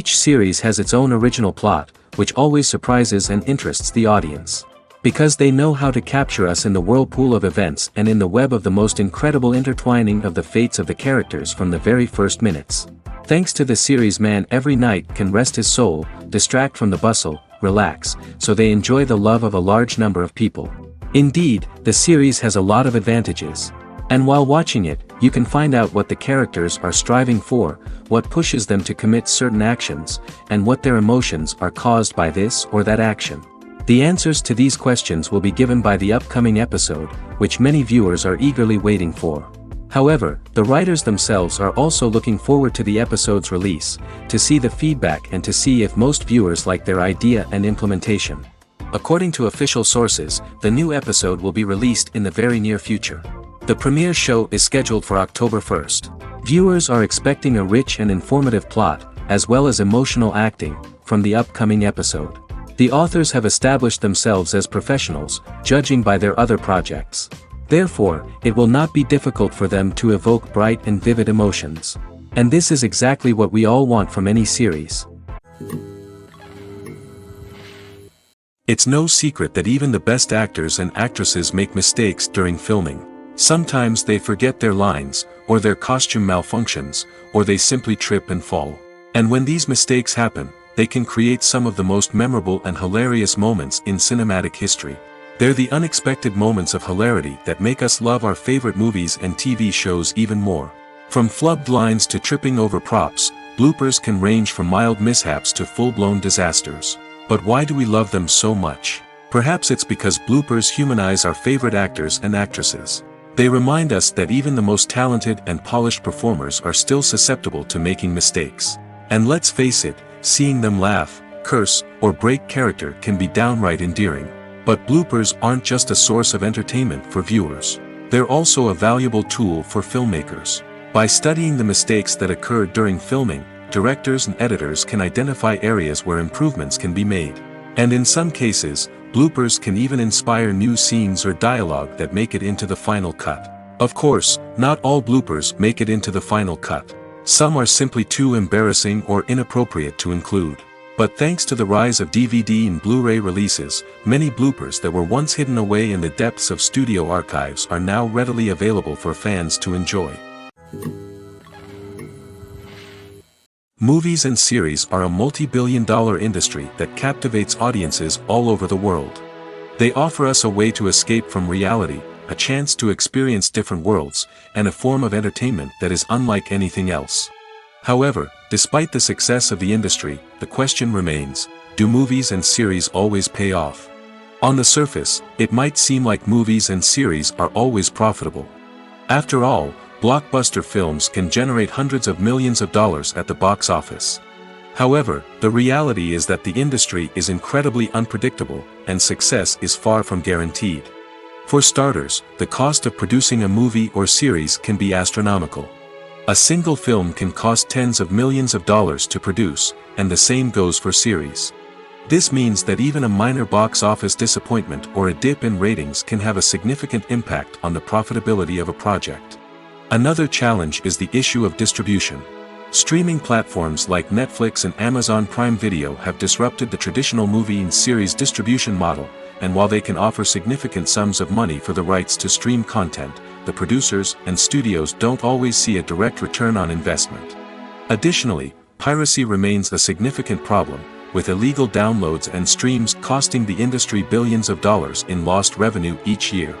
Each series has its own original plot, which always surprises and interests the audience. Because they know how to capture us in the whirlpool of events and in the web of the most incredible intertwining of the fates of the characters from the very first minutes. Thanks to the series, man every night can rest his soul, distract from the bustle, relax, so they enjoy the love of a large number of people. Indeed, the series has a lot of advantages. And while watching it, you can find out what the characters are striving for, what pushes them to commit certain actions, and what their emotions are caused by this or that action. The answers to these questions will be given by the upcoming episode, which many viewers are eagerly waiting for. However, the writers themselves are also looking forward to the episode's release, to see the feedback and to see if most viewers like their idea and implementation. According to official sources, the new episode will be released in the very near future. The premiere show is scheduled for October 1st. Viewers are expecting a rich and informative plot, as well as emotional acting, from the upcoming episode. The authors have established themselves as professionals, judging by their other projects. Therefore, it will not be difficult for them to evoke bright and vivid emotions. And this is exactly what we all want from any series. It's no secret that even the best actors and actresses make mistakes during filming. Sometimes they forget their lines, or their costume malfunctions, or they simply trip and fall. And when these mistakes happen, they can create some of the most memorable and hilarious moments in cinematic history. They're the unexpected moments of hilarity that make us love our favorite movies and TV shows even more. From flubbed lines to tripping over props, bloopers can range from mild mishaps to full-blown disasters. But why do we love them so much? Perhaps it's because bloopers humanize our favorite actors and actresses. They remind us that even the most talented and polished performers are still susceptible to making mistakes. And let's face it, seeing them laugh, curse, or break character can be downright endearing. But bloopers aren't just a source of entertainment for viewers. They're also a valuable tool for filmmakers. By studying the mistakes that occurred during filming, directors and editors can identify areas where improvements can be made. And in some cases, bloopers can even inspire new scenes or dialogue that make it into the final cut. Of course, not all bloopers make it into the final cut. Some are simply too embarrassing or inappropriate to include. But thanks to the rise of DVD and Blu-ray releases, many bloopers that were once hidden away in the depths of studio archives are now readily available for fans to enjoy. Movies and series are a multi-billion-dollar industry that captivates audiences all over the world. They offer us a way to escape from reality, a chance to experience different worlds, and a form of entertainment that is unlike anything else. However, despite the success of the industry, the question remains, do movies and series always pay off? On the surface, it might seem like movies and series are always profitable. After all, blockbuster films can generate hundreds of millions of dollars at the box office. However, the reality is that the industry is incredibly unpredictable, and success is far from guaranteed. For starters, the cost of producing a movie or series can be astronomical. A single film can cost tens of millions of dollars to produce, and the same goes for series. This means that even a minor box office disappointment or a dip in ratings can have a significant impact on the profitability of a project. Another challenge is the issue of distribution. Streaming platforms like Netflix and Amazon Prime Video have disrupted the traditional movie and series distribution model, and while they can offer significant sums of money for the rights to stream content, the producers and studios don't always see a direct return on investment. Additionally, piracy remains a significant problem, with illegal downloads and streams costing the industry billions of dollars in lost revenue each year.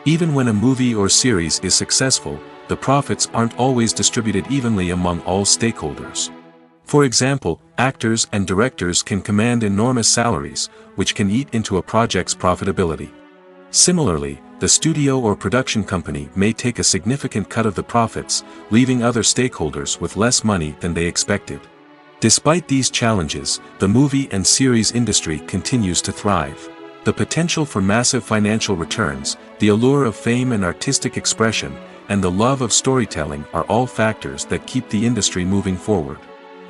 Even when a movie or series is successful, the profits aren't always distributed evenly among all stakeholders. For example, actors and directors can command enormous salaries, which can eat into a project's profitability. Similarly, the studio or production company may take a significant cut of the profits, leaving other stakeholders with less money than they expected. Despite these challenges, the movie and series industry continues to thrive. The potential for massive financial returns, the allure of fame and artistic expression, and the love of storytelling are all factors that keep the industry moving forward.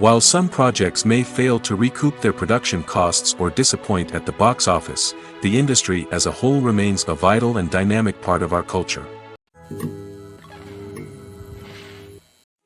While some projects may fail to recoup their production costs or disappoint at the box office, the industry as a whole remains a vital and dynamic part of our culture.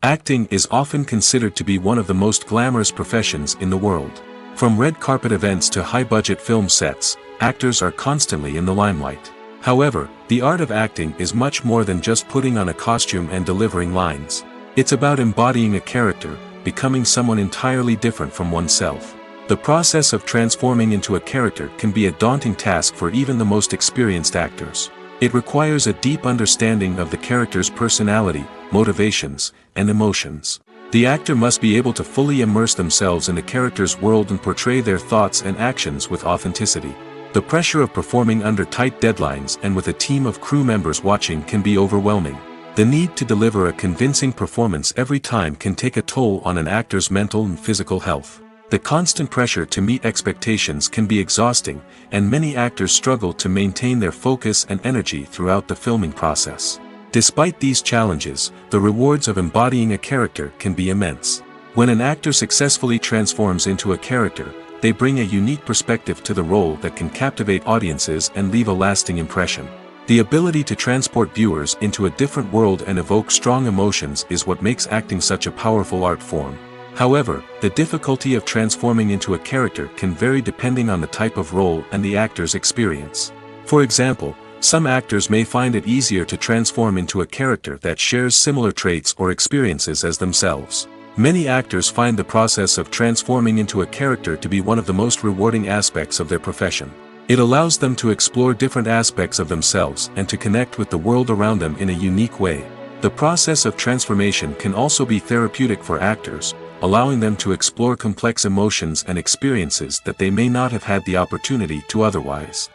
Acting is often considered to be one of the most glamorous professions in the world. From red carpet events to high-budget film sets, actors are constantly in the limelight. However, the art of acting is much more than just putting on a costume and delivering lines. It's about embodying a character, becoming someone entirely different from oneself. The process of transforming into a character can be a daunting task for even the most experienced actors. It requires a deep understanding of the character's personality, motivations, and emotions. The actor must be able to fully immerse themselves in the character's world and portray their thoughts and actions with authenticity. The pressure of performing under tight deadlines and with a team of crew members watching can be overwhelming. The need to deliver a convincing performance every time can take a toll on an actor's mental and physical health. The constant pressure to meet expectations can be exhausting, and many actors struggle to maintain their focus and energy throughout the filming process. Despite these challenges, the rewards of embodying a character can be immense. When an actor successfully transforms into a character, they bring a unique perspective to the role that can captivate audiences and leave a lasting impression. The ability to transport viewers into a different world and evoke strong emotions is what makes acting such a powerful art form. However, the difficulty of transforming into a character can vary depending on the type of role and the actor's experience. For example, some actors may find it easier to transform into a character that shares similar traits or experiences as themselves. Many actors find the process of transforming into a character to be one of the most rewarding aspects of their profession. It allows them to explore different aspects of themselves and to connect with the world around them in a unique way. The process of transformation can also be therapeutic for actors, allowing them to explore complex emotions and experiences that they may not have had the opportunity to otherwise.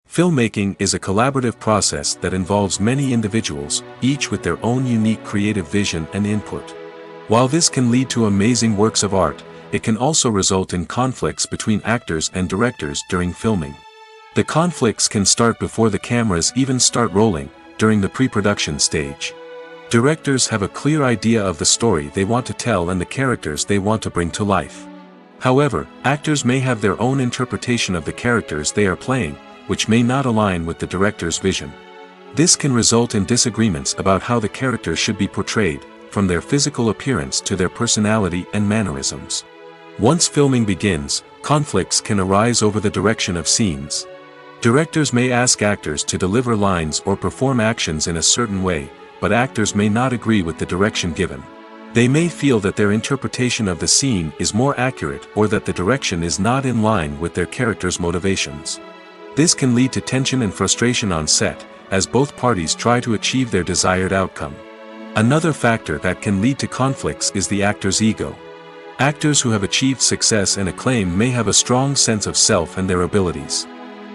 Filmmaking is a collaborative process that involves many individuals, each with their own unique creative vision and input. While this can lead to amazing works of art, it can also result in conflicts between actors and directors during filming. The conflicts can start before the cameras even start rolling, during the pre-production stage. Directors have a clear idea of the story they want to tell and the characters they want to bring to life. However, actors may have their own interpretation of the characters they are playing, which may not align with the director's vision. This can result in disagreements about how the character should be portrayed, from their physical appearance to their personality and mannerisms. Once filming begins, conflicts can arise over the direction of scenes. Directors may ask actors to deliver lines or perform actions in a certain way, but actors may not agree with the direction given. They may feel that their interpretation of the scene is more accurate or that the direction is not in line with their character's motivations. This can lead to tension and frustration on set, as both parties try to achieve their desired outcome. Another factor that can lead to conflicts is the actor's ego. Actors who have achieved success and acclaim may have a strong sense of self and their abilities.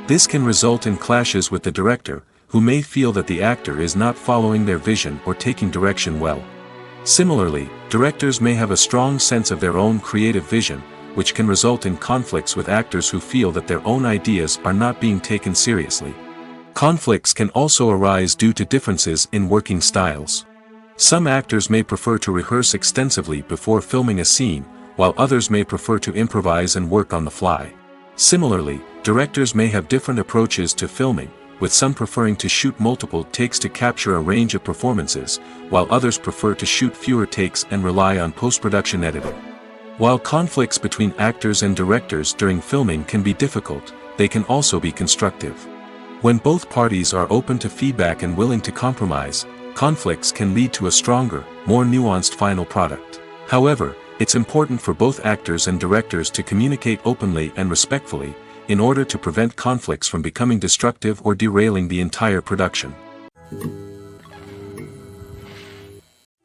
This can result in clashes with the director, who may feel that the actor is not following their vision or taking direction well. Similarly, directors may have a strong sense of their own creative vision, which can result in conflicts with actors who feel that their own ideas are not being taken seriously. Conflicts can also arise due to differences in working styles. Some actors may prefer to rehearse extensively before filming a scene, while others may prefer to improvise and work on the fly. Similarly, directors may have different approaches to filming, with some preferring to shoot multiple takes to capture a range of performances, while others prefer to shoot fewer takes and rely on post-production editing. While conflicts between actors and directors during filming can be difficult, they can also be constructive. When both parties are open to feedback and willing to compromise, conflicts can lead to a stronger, more nuanced final product. However, it's important for both actors and directors to communicate openly and respectfully, in order to prevent conflicts from becoming destructive or derailing the entire production.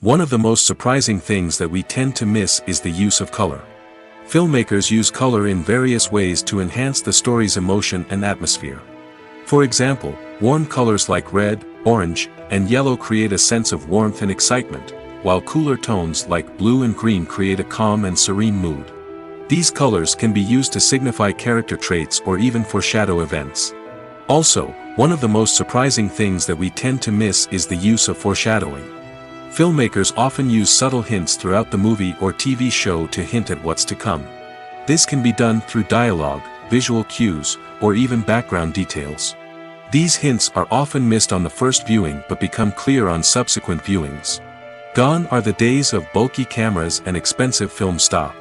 One of the most surprising things that we tend to miss is the use of color. Filmmakers use color in various ways to enhance the story's emotion and atmosphere. For example, warm colors like red, orange, and yellow create a sense of warmth and excitement, while cooler tones like blue and green create a calm and serene mood. These colors can be used to signify character traits or even foreshadow events. Also, one of the most surprising things that we tend to miss is the use of foreshadowing. Filmmakers often use subtle hints throughout the movie or TV show to hint at what's to come. This can be done through dialogue, visual cues, or even background details. These hints are often missed on the first viewing but become clear on subsequent viewings. Gone are the days of bulky cameras and expensive film stock.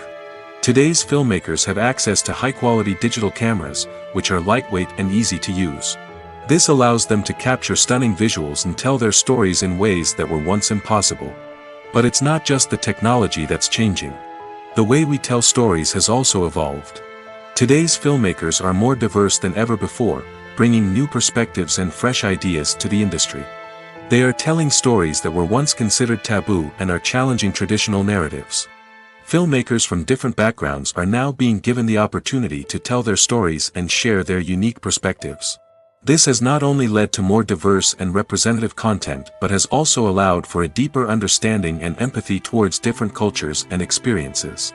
Today's filmmakers have access to high-quality digital cameras, which are lightweight and easy to use. This allows them to capture stunning visuals and tell their stories in ways that were once impossible. But it's not just the technology that's changing. The way we tell stories has also evolved. Today's filmmakers are more diverse than ever before, bringing new perspectives and fresh ideas to the industry. They are telling stories that were once considered taboo and are challenging traditional narratives. Filmmakers from different backgrounds are now being given the opportunity to tell their stories and share their unique perspectives. This has not only led to more diverse and representative content but has also allowed for a deeper understanding and empathy towards different cultures and experiences.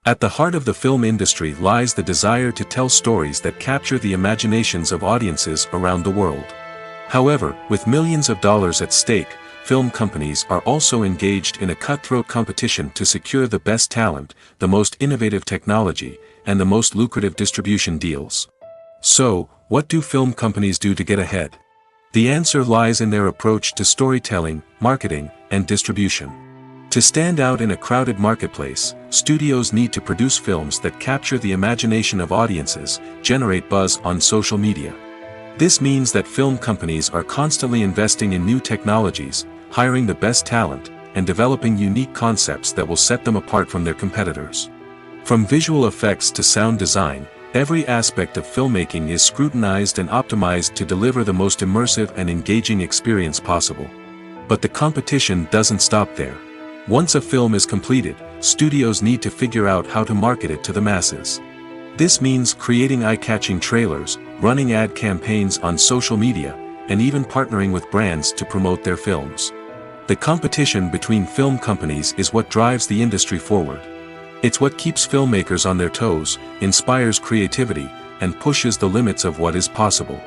At the heart of the film industry lies the desire to tell stories that capture the imaginations of audiences around the world. However, with millions of dollars at stake, film companies are also engaged in a cutthroat competition to secure the best talent, the most innovative technology, and the most lucrative distribution deals. So, what do film companies do to get ahead? The answer lies in their approach to storytelling, marketing, and distribution. To stand out in a crowded marketplace, studios need to produce films that capture the imagination of audiences, generate buzz on social media. This means that film companies are constantly investing in new technologies, hiring the best talent, and developing unique concepts that will set them apart from their competitors. From visual effects to sound design, every aspect of filmmaking is scrutinized and optimized to deliver the most immersive and engaging experience possible. But the competition doesn't stop there. Once a film is completed, studios need to figure out how to market it to the masses. This means creating eye-catching trailers, running ad campaigns on social media, and even partnering with brands to promote their films. The competition between film companies is what drives the industry forward. It's what keeps filmmakers on their toes, inspires creativity, and pushes the limits of what is possible.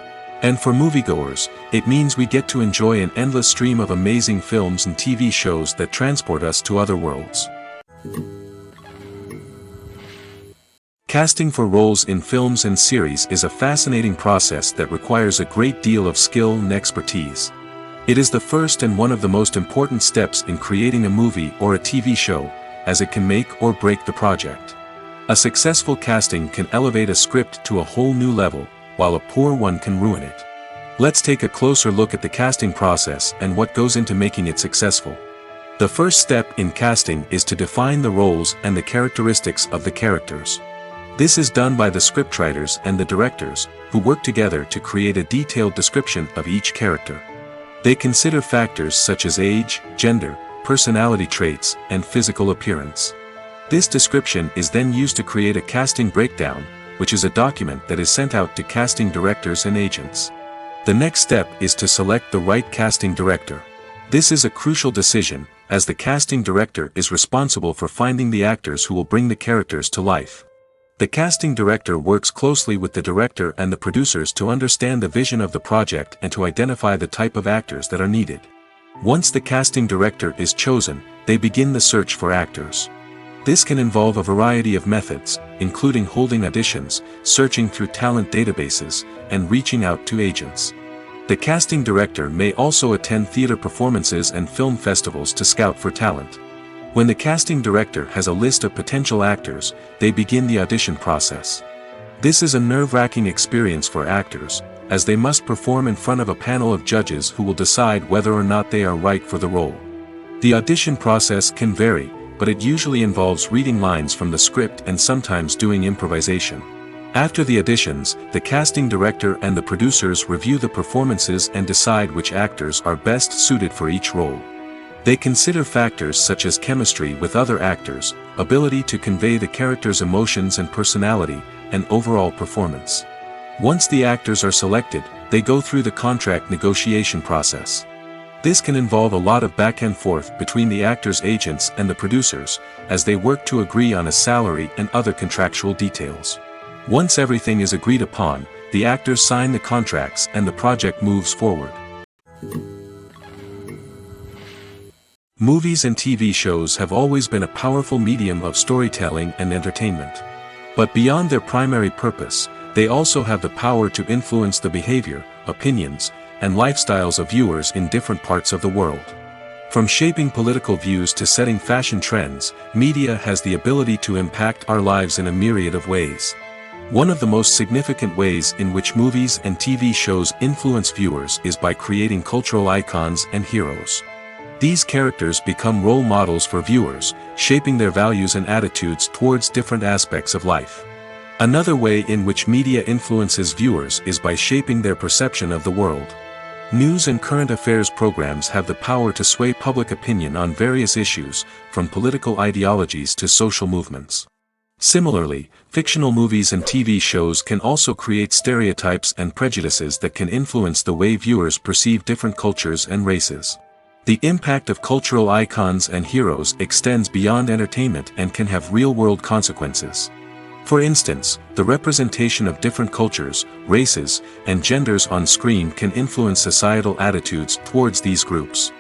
And for moviegoers, it means we get to enjoy an endless stream of amazing films and TV shows that transport us to other worlds. Casting for roles in films and series is a fascinating process that requires a great deal of skill and expertise. It is the first and one of the most important steps in creating a movie or a TV show, as it can make or break the project. A successful casting can elevate a script to a whole new level, while a poor one can ruin it. Let's take a closer look at the casting process and what goes into making it successful. The first step in casting is to define the roles and the characteristics of the characters. This is done by the scriptwriters and the directors, who work together to create a detailed description of each character. They consider factors such as age, gender, personality traits, and physical appearance. This description is then used to create a casting breakdown, which is a document that is sent out to casting directors and agents. The next step is to select the right casting director. This is a crucial decision, as the casting director is responsible for finding the actors who will bring the characters to life. The casting director works closely with the director and the producers to understand the vision of the project and to identify the type of actors that are needed. Once the casting director is chosen, they begin the search for actors. This can involve a variety of methods, including holding auditions, searching through talent databases, and reaching out to agents. The casting director may also attend theater performances and film festivals to scout for talent. When the casting director has a list of potential actors, they begin the audition process. This is a nerve-wracking experience for actors, as they must perform in front of a panel of judges who will decide whether or not they are right for the role. The audition process can vary, but it usually involves reading lines from the script and sometimes doing improvisation. After the auditions, the casting director and the producers review the performances and decide which actors are best suited for each role. They consider factors such as chemistry with other actors, ability to convey the character's emotions and personality, and overall performance. Once the actors are selected, they go through the contract negotiation process. This can involve a lot of back and forth between the actors' agents and the producers, as they work to agree on a salary and other contractual details. Once everything is agreed upon, the actors sign the contracts and the project moves forward. Movies and TV shows have always been a powerful medium of storytelling and entertainment. But beyond their primary purpose, they also have the power to influence the behavior, opinions, and lifestyles of viewers in different parts of the world. From shaping political views to setting fashion trends, media has the ability to impact our lives in a myriad of ways. One of the most significant ways in which movies and TV shows influence viewers is by creating cultural icons and heroes. These characters become role models for viewers, shaping their values and attitudes towards different aspects of life. Another way in which media influences viewers is by shaping their perception of the world. News and current affairs programs have the power to sway public opinion on various issues, from political ideologies to social movements. Similarly, fictional movies and TV shows can also create stereotypes and prejudices that can influence the way viewers perceive different cultures and races. The impact of cultural icons and heroes extends beyond entertainment and can have real-world consequences. For instance, the representation of different cultures, races, and genders on screen can influence societal attitudes towards these groups.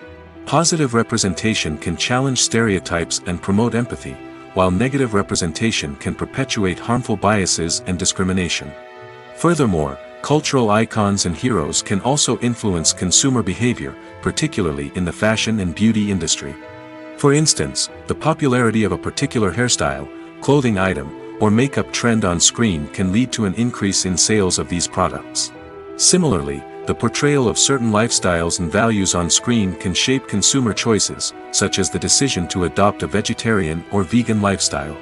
Positive representation can challenge stereotypes and promote empathy, while negative representation can perpetuate harmful biases and discrimination. Furthermore, cultural icons and heroes can also influence consumer behavior, particularly in the fashion and beauty industry. For instance, the popularity of a particular hairstyle, clothing item, or makeup trend on screen can lead to an increase in sales of these products. Similarly, the portrayal of certain lifestyles and values on screen can shape consumer choices, such as the decision to adopt a vegetarian or vegan lifestyle.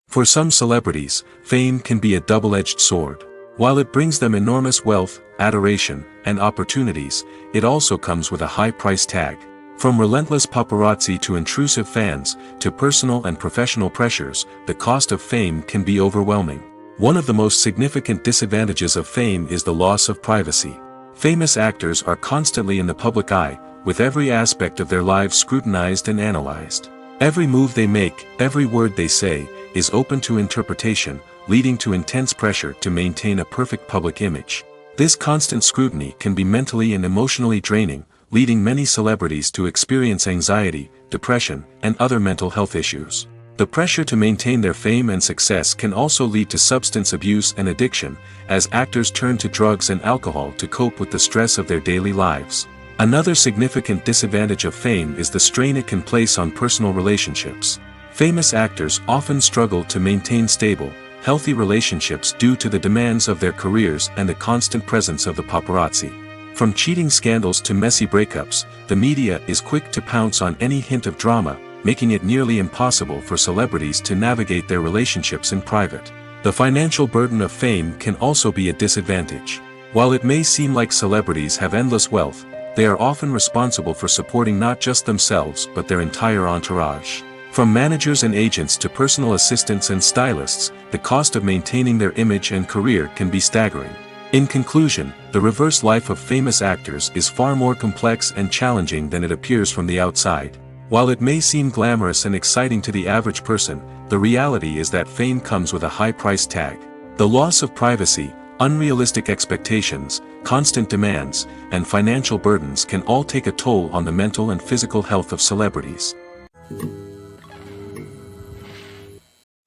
For some celebrities, fame can be a double-edged sword. While it brings them enormous wealth, adoration, and opportunities, it also comes with a high price tag. From relentless paparazzi to intrusive fans, to personal and professional pressures, the cost of fame can be overwhelming. One of the most significant disadvantages of fame is the loss of privacy. Famous actors are constantly in the public eye, with every aspect of their lives scrutinized and analyzed. Every move they make, every word they say, is open to interpretation, leading to intense pressure to maintain a perfect public image. This constant scrutiny can be mentally and emotionally draining, leading many celebrities to experience anxiety, depression, and other mental health issues. The pressure to maintain their fame and success can also lead to substance abuse and addiction, as actors turn to drugs and alcohol to cope with the stress of their daily lives. Another significant disadvantage of fame is the strain it can place on personal relationships. Famous actors often struggle to maintain stable, healthy relationships due to the demands of their careers and the constant presence of the paparazzi. From cheating scandals to messy breakups, the media is quick to pounce on any hint of drama, making it nearly impossible for celebrities to navigate their relationships in private. The financial burden of fame can also be a disadvantage. While it may seem like celebrities have endless wealth, they are often responsible for supporting not just themselves but their entire entourage. From managers and agents to personal assistants and stylists, the cost of maintaining their image and career can be staggering. In conclusion, the reverse life of famous actors is far more complex and challenging than it appears from the outside. While it may seem glamorous and exciting to the average person, the reality is that fame comes with a high price tag. The loss of privacy, unrealistic expectations, constant demands, and financial burdens can all take a toll on the mental and physical health of celebrities.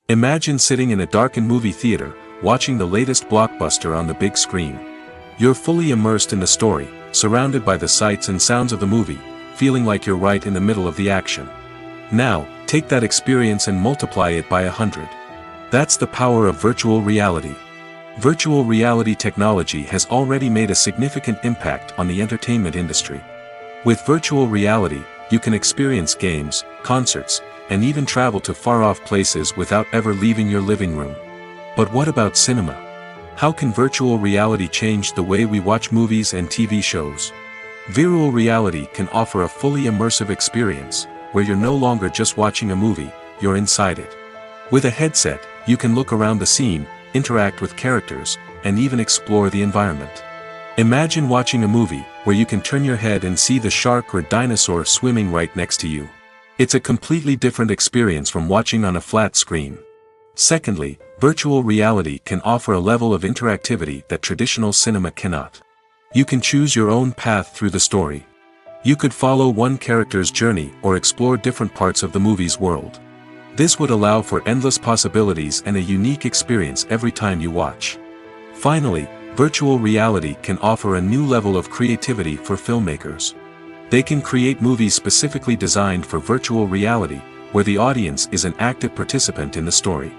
Imagine sitting in a darkened movie theater, watching the latest blockbuster on the big screen. You're fully immersed in the story, surrounded by the sights and sounds of the movie, feeling like you're right in the middle of the action. Now, take that experience and multiply it by 100. That's the power of virtual reality. Virtual reality technology has already made a significant impact on the entertainment industry. With virtual reality, you can experience games, concerts, and even travel to far-off places without ever leaving your living room. But what about cinema? How can virtual reality change the way we watch movies and TV shows? Virtual reality can offer a fully immersive experience, where you're no longer just watching a movie, you're inside it. With a headset, you can look around the scene, interact with characters, and even explore the environment. Imagine watching a movie, where you can turn your head and see the shark or dinosaur swimming right next to you. It's a completely different experience from watching on a flat screen. Secondly, virtual reality can offer a level of interactivity that traditional cinema cannot. You can choose your own path through the story. You could follow one character's journey or explore different parts of the movie's world. This would allow for endless possibilities and a unique experience every time you watch. Finally, virtual reality can offer a new level of creativity for filmmakers. They can create movies specifically designed for virtual reality, where the audience is an active participant in the story.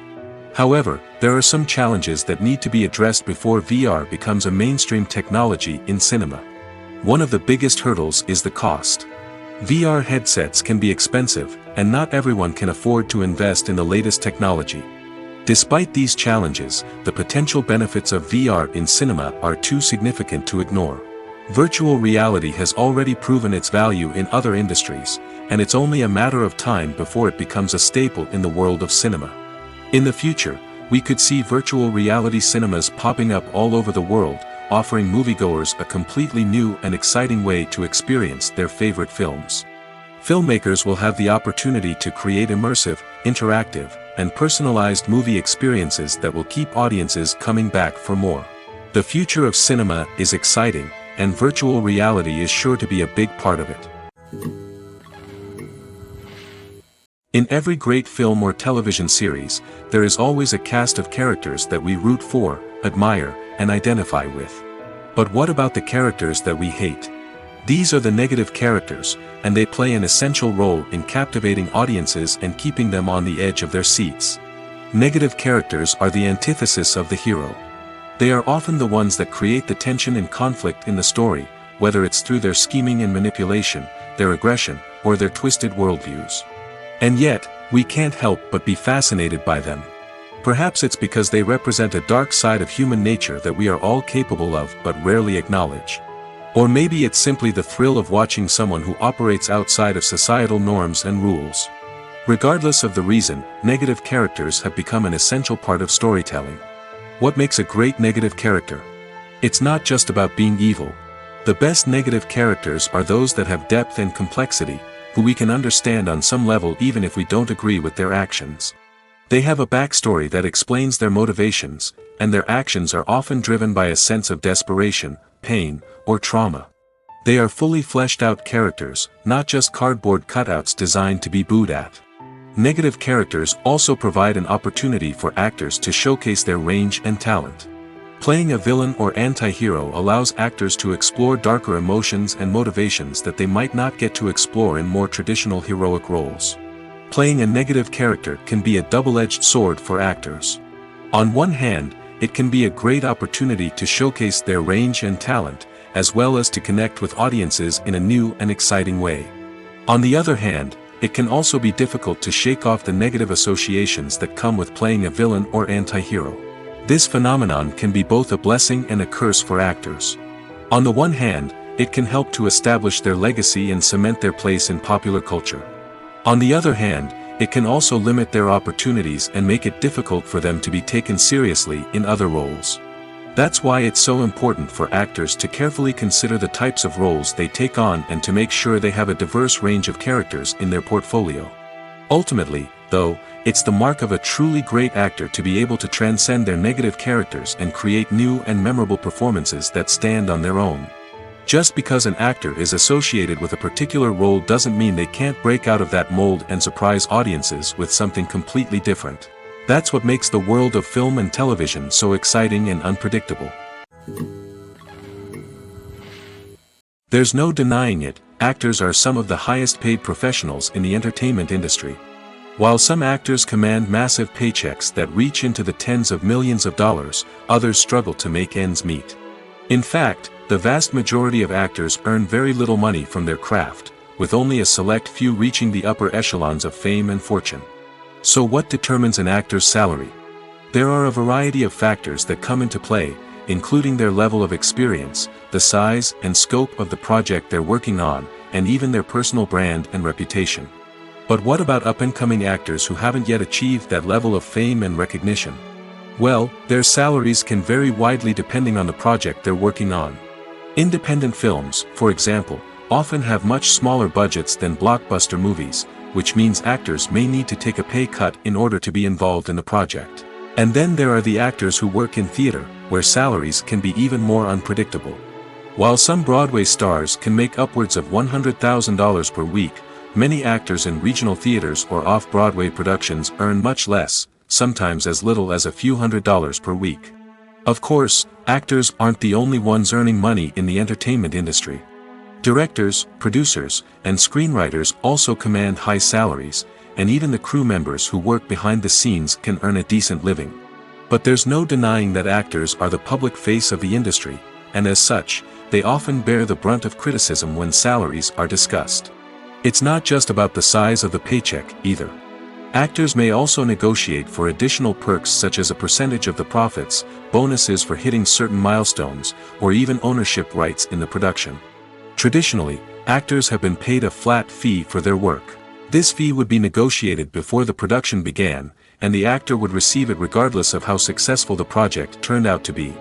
However, there are some challenges that need to be addressed before VR becomes a mainstream technology in cinema. One of the biggest hurdles is the cost. VR headsets can be expensive, and not everyone can afford to invest in the latest technology. Despite these challenges, the potential benefits of VR in cinema are too significant to ignore. Virtual reality has already proven its value in other industries, and it's only a matter of time before it becomes a staple in the world of cinema. In the future, we could see virtual reality cinemas popping up all over the world, offering moviegoers a completely new and exciting way to experience their favorite films. Filmmakers will have the opportunity to create immersive, interactive, and personalized movie experiences that will keep audiences coming back for more. The future of cinema is exciting, and virtual reality is sure to be a big part of it. In every great film or television series, there is always a cast of characters that we root for, admire, and identify with. But what about the characters that we hate? These are the negative characters, and they play an essential role in captivating audiences and keeping them on the edge of their seats. Negative characters are the antithesis of the hero. They are often the ones that create the tension and conflict in the story, whether it's through their scheming and manipulation, their aggression, or their twisted worldviews. And yet, we can't help but be fascinated by them. Perhaps it's because they represent a dark side of human nature that we are all capable of but rarely acknowledge. Or maybe it's simply the thrill of watching someone who operates outside of societal norms and rules. Regardless of the reason, negative characters have become an essential part of storytelling. What makes a great negative character? It's not just about being evil. The best negative characters are those that have depth and complexity, who we can understand on some level even if we don't agree with their actions. They have a backstory that explains their motivations, and their actions are often driven by a sense of desperation, pain, or trauma. They are fully fleshed out characters, not just cardboard cutouts designed to be booed at. Negative characters also provide an opportunity for actors to showcase their range and talent. Playing a villain or anti-hero allows actors to explore darker emotions and motivations that they might not get to explore in more traditional heroic roles. Playing a negative character can be a double-edged sword for actors. On one hand, it can be a great opportunity to showcase their range and talent, as well as to connect with audiences in a new and exciting way. On the other hand, it can also be difficult to shake off the negative associations that come with playing a villain or anti-hero. This phenomenon can be both a blessing and a curse for actors. On the one hand, it can help to establish their legacy and cement their place in popular culture. On the other hand, it can also limit their opportunities and make it difficult for them to be taken seriously in other roles. That's why it's so important for actors to carefully consider the types of roles they take on and to make sure they have a diverse range of characters in their portfolio. Ultimately, though, it's the mark of a truly great actor to be able to transcend their negative characters and create new and memorable performances that stand on their own. Just because an actor is associated with a particular role doesn't mean they can't break out of that mold and surprise audiences with something completely different. That's what makes the world of film and television so exciting and unpredictable. There's no denying it, actors are some of the highest paid professionals in the entertainment industry. While some actors command massive paychecks that reach into the tens of millions of dollars, others struggle to make ends meet. In fact, the vast majority of actors earn very little money from their craft, with only a select few reaching the upper echelons of fame and fortune. So what determines an actor's salary? There are a variety of factors that come into play, including their level of experience, the size and scope of the project they're working on, and even their personal brand and reputation. But what about up-and-coming actors who haven't yet achieved that level of fame and recognition? Well, their salaries can vary widely depending on the project they're working on. Independent films, for example, often have much smaller budgets than blockbuster movies, which means actors may need to take a pay cut in order to be involved in the project. And then there are the actors who work in theater, where salaries can be even more unpredictable. While some Broadway stars can make upwards of $100,000 per week, many actors in regional theaters or off-Broadway productions earn much less, sometimes as little as a few $100s per week. Of course, actors aren't the only ones earning money in the entertainment industry. Directors, producers, and screenwriters also command high salaries, and even the crew members who work behind the scenes can earn a decent living. But there's no denying that actors are the public face of the industry, and as such, they often bear the brunt of criticism when salaries are discussed. It's not just about the size of the paycheck, either. Actors may also negotiate for additional perks such as a percentage of the profits, bonuses for hitting certain milestones, or even ownership rights in the production. Traditionally, actors have been paid a flat fee for their work. This fee would be negotiated before the production began, and the actor would receive it regardless of how successful the project turned out to be.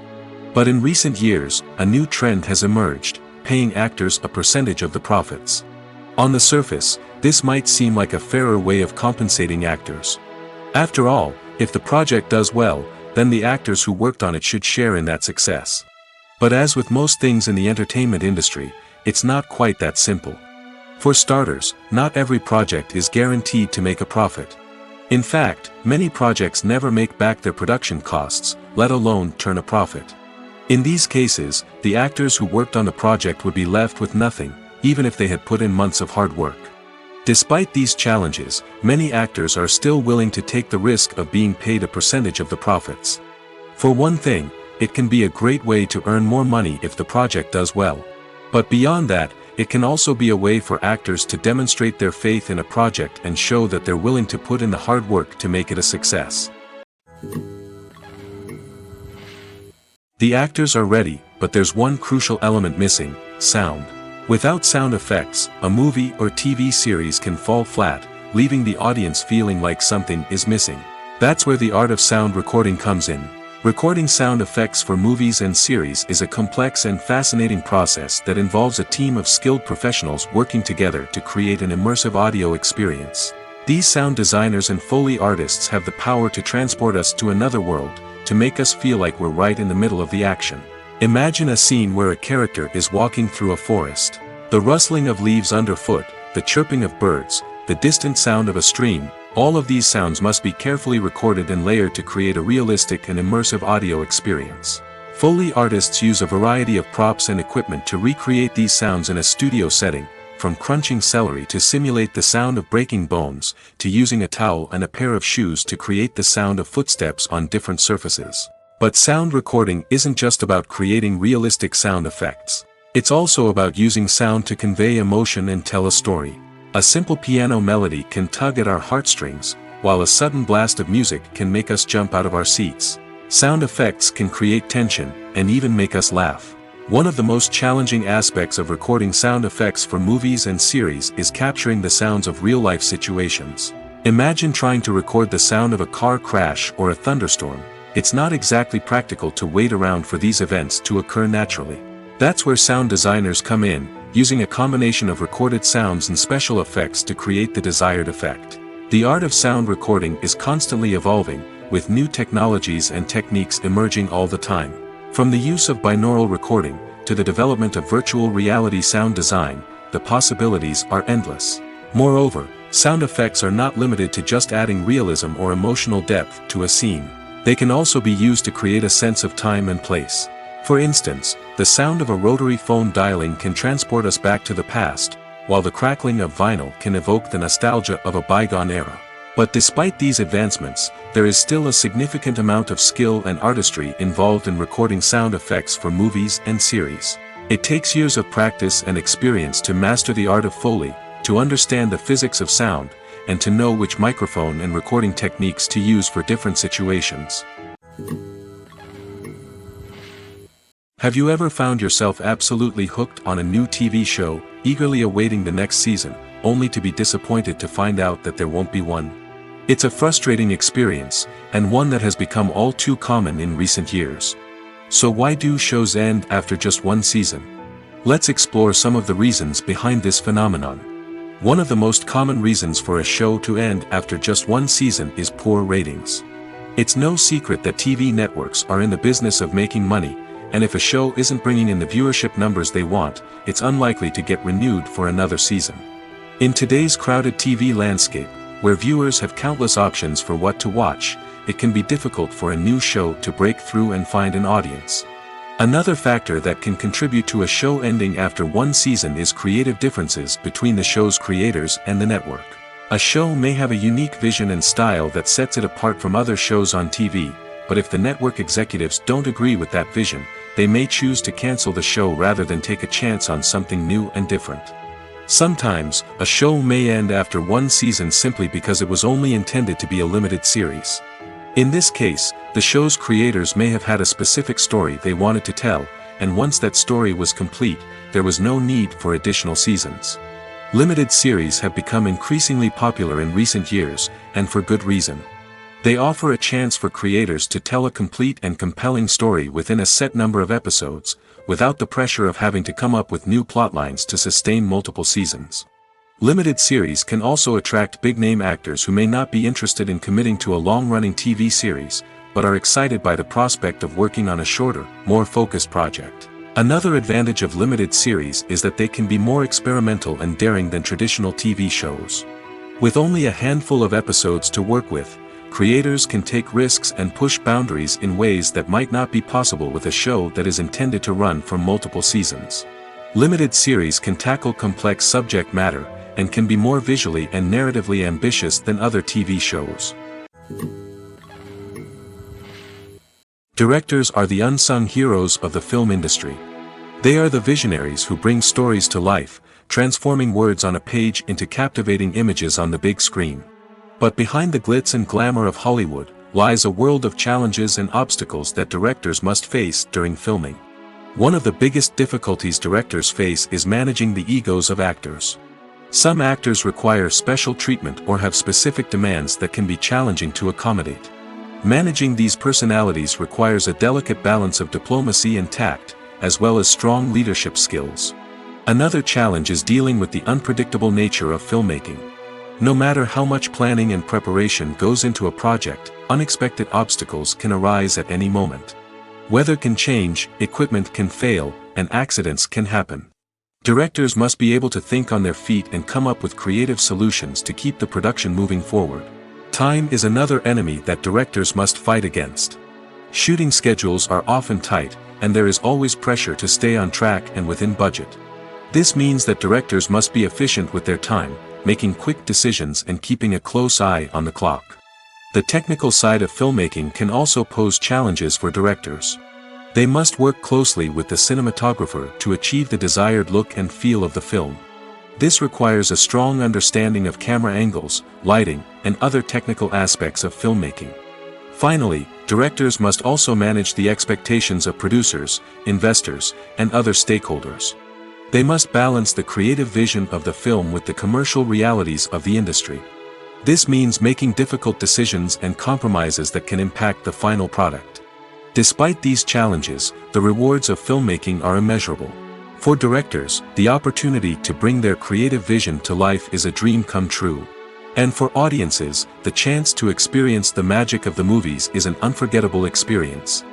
But in recent years, a new trend has emerged, paying actors a percentage of the profits. On the surface, this might seem like a fairer way of compensating actors. After all, if the project does well, then the actors who worked on it should share in that success. But as with most things in the entertainment industry, it's not quite that simple. For starters, not every project is guaranteed to make a profit. In fact, many projects never make back their production costs, let alone turn a profit. In these cases, the actors who worked on the project would be left with nothing, even if they had put in months of hard work. Despite these challenges, many actors are still willing to take the risk of being paid a percentage of the profits. For one thing, it can be a great way to earn more money if the project does well. But beyond that, it can also be a way for actors to demonstrate their faith in a project and show that they're willing to put in the hard work to make it a success. The actors are ready, but there's one crucial element missing: sound. Without sound effects, a movie or TV series can fall flat, leaving the audience feeling like something is missing. That's where the art of sound recording comes in. Recording sound effects for movies and series is a complex and fascinating process that involves a team of skilled professionals working together to create an immersive audio experience. These sound designers and Foley artists have the power to transport us to another world, to make us feel like we're right in the middle of the action. Imagine a scene where a character is walking through a forest. The rustling of leaves underfoot, the chirping of birds, the distant sound of a stream, all of these sounds must be carefully recorded and layered to create a realistic and immersive audio experience. Foley artists use a variety of props and equipment to recreate these sounds in a studio setting, from crunching celery to simulate the sound of breaking bones, to using a towel and a pair of shoes to create the sound of footsteps on different surfaces. But sound recording isn't just about creating realistic sound effects. It's also about using sound to convey emotion and tell a story. A simple piano melody can tug at our heartstrings, while a sudden blast of music can make us jump out of our seats. Sound effects can create tension, and even make us laugh. One of the most challenging aspects of recording sound effects for movies and series is capturing the sounds of real-life situations. Imagine trying to record the sound of a car crash or a thunderstorm. It's not exactly practical to wait around for these events to occur naturally. That's where sound designers come in, using a combination of recorded sounds and special effects to create the desired effect. The art of sound recording is constantly evolving, with new technologies and techniques emerging all the time. From the use of binaural recording, to the development of virtual reality sound design, the possibilities are endless. Moreover, sound effects are not limited to just adding realism or emotional depth to a scene. They can also be used to create a sense of time and place. For instance, the sound of a rotary phone dialing can transport us back to the past, while the crackling of vinyl can evoke the nostalgia of a bygone era. But despite these advancements, there is still a significant amount of skill and artistry involved in recording sound effects for movies and series. It takes years of practice and experience to master the art of Foley, to understand the physics of sound, and to know which microphone and recording techniques to use for different situations. Have you ever found yourself absolutely hooked on a new TV show, eagerly awaiting the next season, only to be disappointed to find out that there won't be one? It's a frustrating experience, and one that has become all too common in recent years. So why do shows end after just one season? Let's explore some of the reasons behind this phenomenon. One of the most common reasons for a show to end after just one season is poor ratings. It's no secret that TV networks are in the business of making money, and if a show isn't bringing in the viewership numbers they want, it's unlikely to get renewed for another season. In today's crowded TV landscape, where viewers have countless options for what to watch, it can be difficult for a new show to break through and find an audience. Another factor that can contribute to a show ending after one season is creative differences between the show's creators and the network. A show may have a unique vision and style that sets it apart from other shows on TV, but if the network executives don't agree with that vision, they may choose to cancel the show rather than take a chance on something new and different. Sometimes, a show may end after one season simply because it was only intended to be a limited series. In this case, the show's creators may have had a specific story they wanted to tell, and once that story was complete, there was no need for additional seasons. Limited series have become increasingly popular in recent years, and for good reason. They offer a chance for creators to tell a complete and compelling story within a set number of episodes, without the pressure of having to come up with new plotlines to sustain multiple seasons. Limited series can also attract big-name actors who may not be interested in committing to a long-running TV series, but are excited by the prospect of working on a shorter, more focused project. Another advantage of limited series is that they can be more experimental and daring than traditional TV shows. With only a handful of episodes to work with, creators can take risks and push boundaries in ways that might not be possible with a show that is intended to run for multiple seasons. Limited series can tackle complex subject matter, and can be more visually and narratively ambitious than other TV shows. Directors are the unsung heroes of the film industry. They are the visionaries who bring stories to life, transforming words on a page into captivating images on the big screen. But behind the glitz and glamour of Hollywood, lies a world of challenges and obstacles that directors must face during filming. One of the biggest difficulties directors face is managing the egos of actors. Some actors require special treatment or have specific demands that can be challenging to accommodate. Managing these personalities requires a delicate balance of diplomacy and tact, as well as strong leadership skills. Another challenge is dealing with the unpredictable nature of filmmaking. No matter how much planning and preparation goes into a project, unexpected obstacles can arise at any moment. Weather can change, equipment can fail, and accidents can happen. Directors must be able to think on their feet and come up with creative solutions to keep the production moving forward. Time is another enemy that directors must fight against. Shooting schedules are often tight, and there is always pressure to stay on track and within budget. This means that directors must be efficient with their time, making quick decisions and keeping a close eye on the clock. The technical side of filmmaking can also pose challenges for directors. They must work closely with the cinematographer to achieve the desired look and feel of the film. This requires a strong understanding of camera angles, lighting, and other technical aspects of filmmaking. Finally, directors must also manage the expectations of producers, investors, and other stakeholders. They must balance the creative vision of the film with the commercial realities of the industry. This means making difficult decisions and compromises that can impact the final product. Despite these challenges, the rewards of filmmaking are immeasurable. For directors, the opportunity to bring their creative vision to life is a dream come true. And for audiences, the chance to experience the magic of the movies is an unforgettable experience.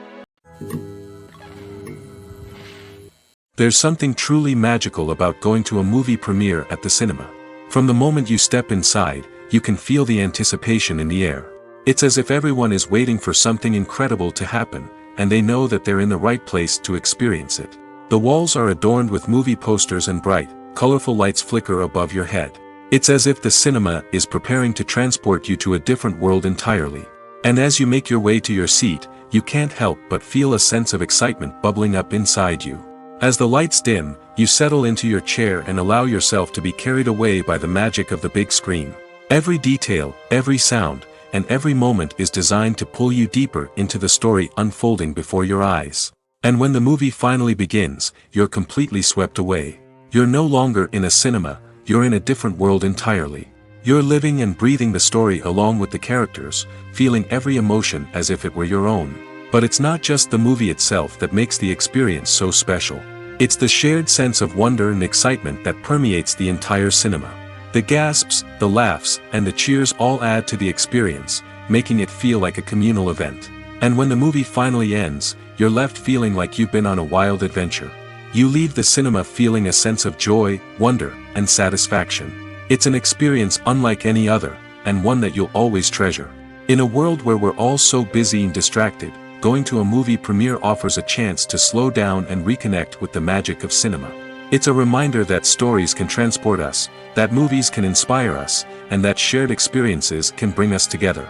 There's something truly magical about going to a movie premiere at the cinema. From the moment you step inside, you can feel the anticipation in the air. It's as if everyone is waiting for something incredible to happen, and they know that they're in the right place to experience it. The walls are adorned with movie posters and bright, colorful lights flicker above your head. It's as if the cinema is preparing to transport you to a different world entirely. And as you make your way to your seat, you can't help but feel a sense of excitement bubbling up inside you. As the lights dim, you settle into your chair and allow yourself to be carried away by the magic of the big screen. Every detail, every sound, and every moment is designed to pull you deeper into the story unfolding before your eyes. And when the movie finally begins, you're completely swept away. You're no longer in a cinema, you're in a different world entirely. You're living and breathing the story along with the characters, feeling every emotion as if it were your own. But it's not just the movie itself that makes the experience so special. It's the shared sense of wonder and excitement that permeates the entire cinema. The gasps, the laughs, and the cheers all add to the experience, making it feel like a communal event. And when the movie finally ends, you're left feeling like you've been on a wild adventure. You leave the cinema feeling a sense of joy, wonder, and satisfaction. It's an experience unlike any other, and one that you'll always treasure. In a world where we're all so busy and distracted, going to a movie premiere offers a chance to slow down and reconnect with the magic of cinema. It's a reminder that stories can transport us, that movies can inspire us, and that shared experiences can bring us together.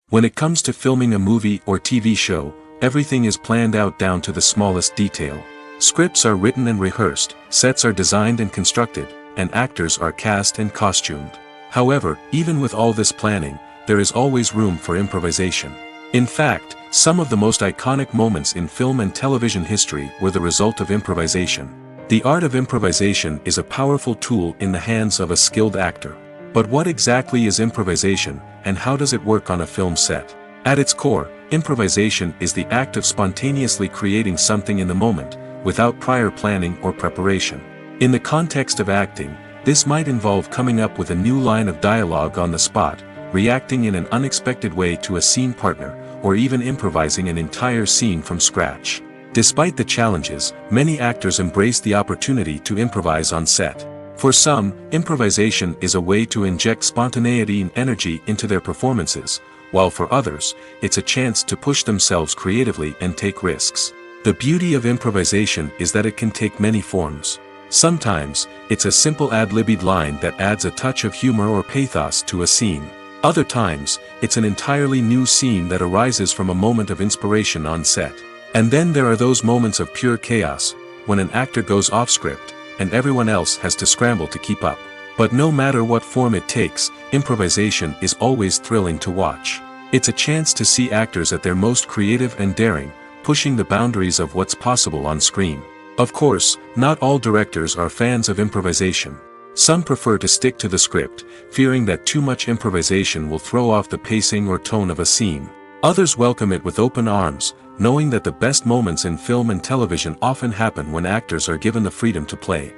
When it comes to filming a movie or TV show, everything is planned out down to the smallest detail. Scripts are written and rehearsed, sets are designed and constructed, and actors are cast and costumed. However, even with all this planning, there is always room for improvisation. In fact, some of the most iconic moments in film and television history were the result of improvisation. The art of improvisation is a powerful tool in the hands of a skilled actor. But what exactly is improvisation, and how does it work on a film set? At its core, improvisation is the act of spontaneously creating something in the moment, without prior planning or preparation. In the context of acting, this might involve coming up with a new line of dialogue on the spot, reacting in an unexpected way to a scene partner, or even improvising an entire scene from scratch. Despite the challenges, many actors embrace the opportunity to improvise on set. For some, improvisation is a way to inject spontaneity and energy into their performances, while for others, it's a chance to push themselves creatively and take risks. The beauty of improvisation is that it can take many forms. Sometimes, it's a simple ad-libbed line that adds a touch of humor or pathos to a scene. Other times, it's an entirely new scene that arises from a moment of inspiration on set. And then there are those moments of pure chaos, when an actor goes off script, and everyone else has to scramble to keep up. But no matter what form it takes, improvisation is always thrilling to watch. It's a chance to see actors at their most creative and daring, pushing the boundaries of what's possible on screen. Of course, not all directors are fans of improvisation. Some prefer to stick to the script, fearing that too much improvisation will throw off the pacing or tone of a scene. Others welcome it with open arms, knowing that the best moments in film and television often happen when actors are given the freedom to play.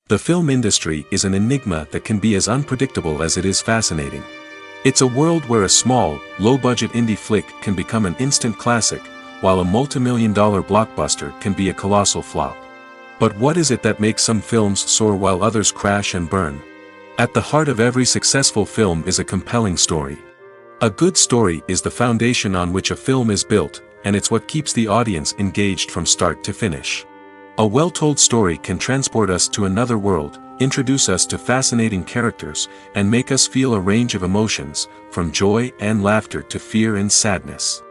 The film industry is an enigma that can be as unpredictable as it is fascinating. It's a world where a small, low-budget indie flick can become an instant classic, while a multi-million-dollar blockbuster can be a colossal flop. But what is it that makes some films soar while others crash and burn? At the heart of every successful film is a compelling story. A good story is the foundation on which a film is built, and it's what keeps the audience engaged from start to finish. A well-told story can transport us to another world, introduce us to fascinating characters, and make us feel a range of emotions, from joy and laughter to fear and sadness.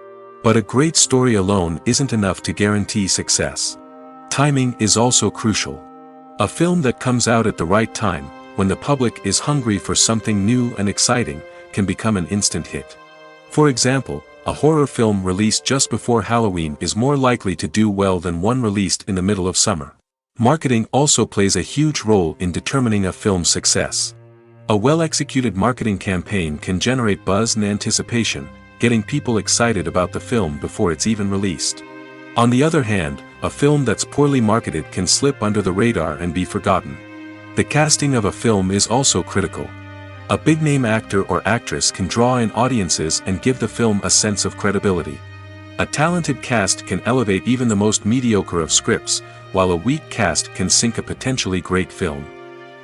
But a great story alone isn't enough to guarantee success. Timing is also crucial. A film that comes out at the right time, when the public is hungry for something new and exciting, can become an instant hit. For example, a horror film released just before Halloween is more likely to do well than one released in the middle of summer. Marketing also plays a huge role in determining a film's success. A well-executed marketing campaign can generate buzz and anticipation, getting people excited about the film before it's even released. On the other hand, a film that's poorly marketed can slip under the radar and be forgotten. The casting of a film is also critical. A big-name actor or actress can draw in audiences and give the film a sense of credibility. A talented cast can elevate even the most mediocre of scripts, while a weak cast can sink a potentially great film.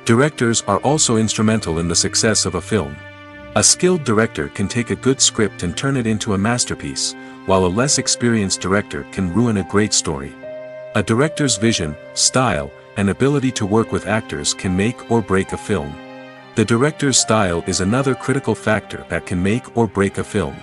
Directors are also instrumental in the success of a film. A skilled director can take a good script and turn it into a masterpiece, while a less experienced director can ruin a great story. A director's vision, style, and ability to work with actors can make or break a film. The director's style is another critical factor that can make or break a film.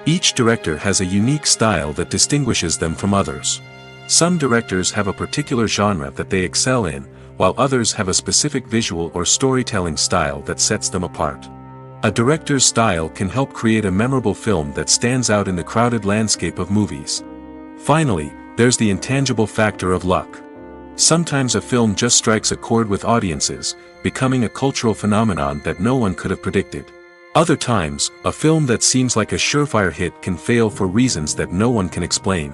Each director has a unique style that distinguishes them from others. Some directors have a particular genre that they excel in, while others have a specific visual or storytelling style that sets them apart. A director's style can help create a memorable film that stands out in the crowded landscape of movies. Finally, there's the intangible factor of luck. Sometimes a film just strikes a chord with audiences, becoming a cultural phenomenon that no one could have predicted. Other times, a film that seems like a surefire hit can fail for reasons that no one can explain.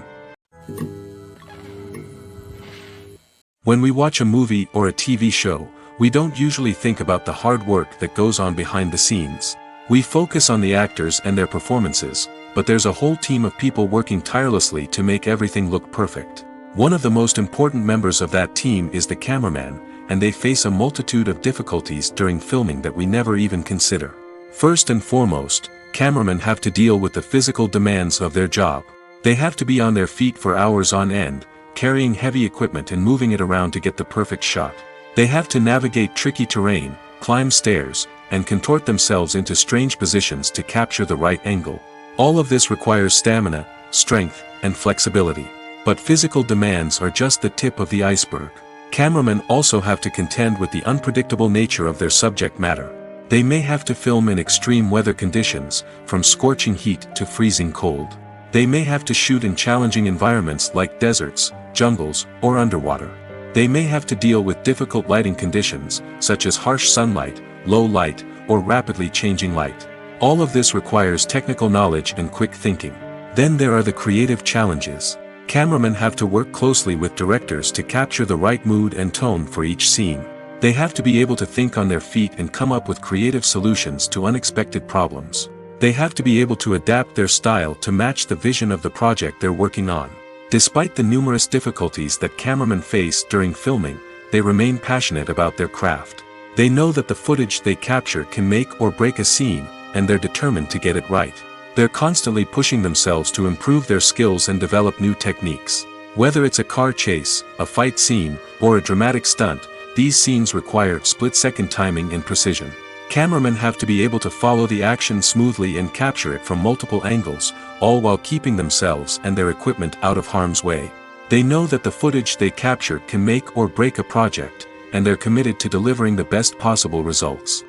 When we watch a movie or a TV show, we don't usually think about the hard work that goes on behind the scenes. We focus on the actors and their performances, but there's a whole team of people working tirelessly to make everything look perfect. One of the most important members of that team is the cameraman, and they face a multitude of difficulties during filming that we never even consider. First and foremost, cameramen have to deal with the physical demands of their job. They have to be on their feet for hours on end, carrying heavy equipment and moving it around to get the perfect shot. They have to navigate tricky terrain, climb stairs, and contort themselves into strange positions to capture the right angle. All of this requires stamina, strength, and flexibility. But physical demands are just the tip of the iceberg. Cameramen also have to contend with the unpredictable nature of their subject matter. They may have to film in extreme weather conditions, from scorching heat to freezing cold. They may have to shoot in challenging environments like deserts, jungles, or underwater. They may have to deal with difficult lighting conditions, such as harsh sunlight, low light, or rapidly changing light. All of this requires technical knowledge and quick thinking. Then there are the creative challenges. Cameramen have to work closely with directors to capture the right mood and tone for each scene. They have to be able to think on their feet and come up with creative solutions to unexpected problems. They have to be able to adapt their style to match the vision of the project they're working on. Despite the numerous difficulties that cameramen face during filming, they remain passionate about their craft. They know that the footage they capture can make or break a scene, and they're determined to get it right. They're constantly pushing themselves to improve their skills and develop new techniques. Whether it's a car chase, a fight scene, or a dramatic stunt, these scenes require split-second timing and precision. Cameramen have to be able to follow the action smoothly and capture it from multiple angles, all while keeping themselves and their equipment out of harm's way. They know that the footage they capture can make or break a project, and they're committed to delivering the best possible results.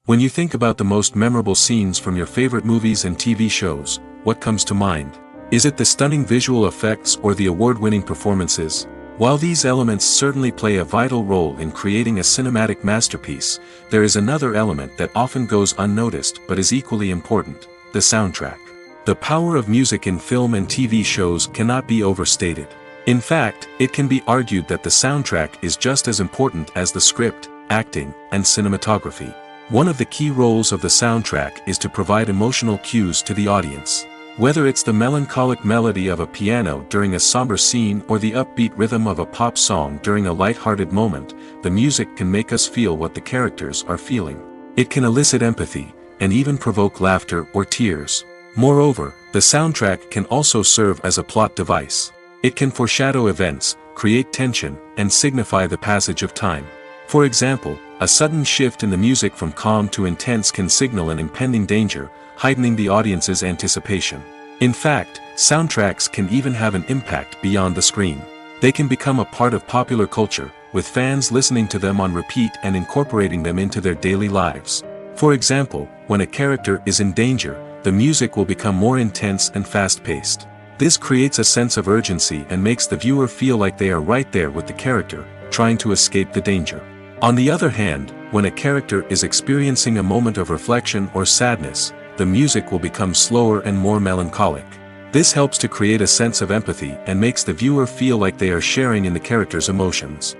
When you think about the most memorable scenes from your favorite movies and TV shows, what comes to mind? Is it the stunning visual effects or the award-winning performances? While these elements certainly play a vital role in creating a cinematic masterpiece, there is another element that often goes unnoticed but is equally important: the soundtrack. The power of music in film and TV shows cannot be overstated. In fact, it can be argued that the soundtrack is just as important as the script, acting, and cinematography. One of the key roles of the soundtrack is to provide emotional cues to the audience. Whether it's the melancholic melody of a piano during a somber scene or the upbeat rhythm of a pop song during a light-hearted moment, the music can make us feel what the characters are feeling. It can elicit empathy, and even provoke laughter or tears. Moreover, the soundtrack can also serve as a plot device. It can foreshadow events, create tension, and signify the passage of time. For example, a sudden shift in the music from calm to intense can signal an impending danger, heightening the audience's anticipation. In fact, soundtracks can even have an impact beyond the screen. They can become a part of popular culture, with fans listening to them on repeat and incorporating them into their daily lives. For example, when a character is in danger, the music will become more intense and fast-paced. This creates a sense of urgency and makes the viewer feel like they are right there with the character, trying to escape the danger. On the other hand, when a character is experiencing a moment of reflection or sadness, the music will become slower and more melancholic. This helps to create a sense of empathy and makes the viewer feel like they are sharing in the character's emotions.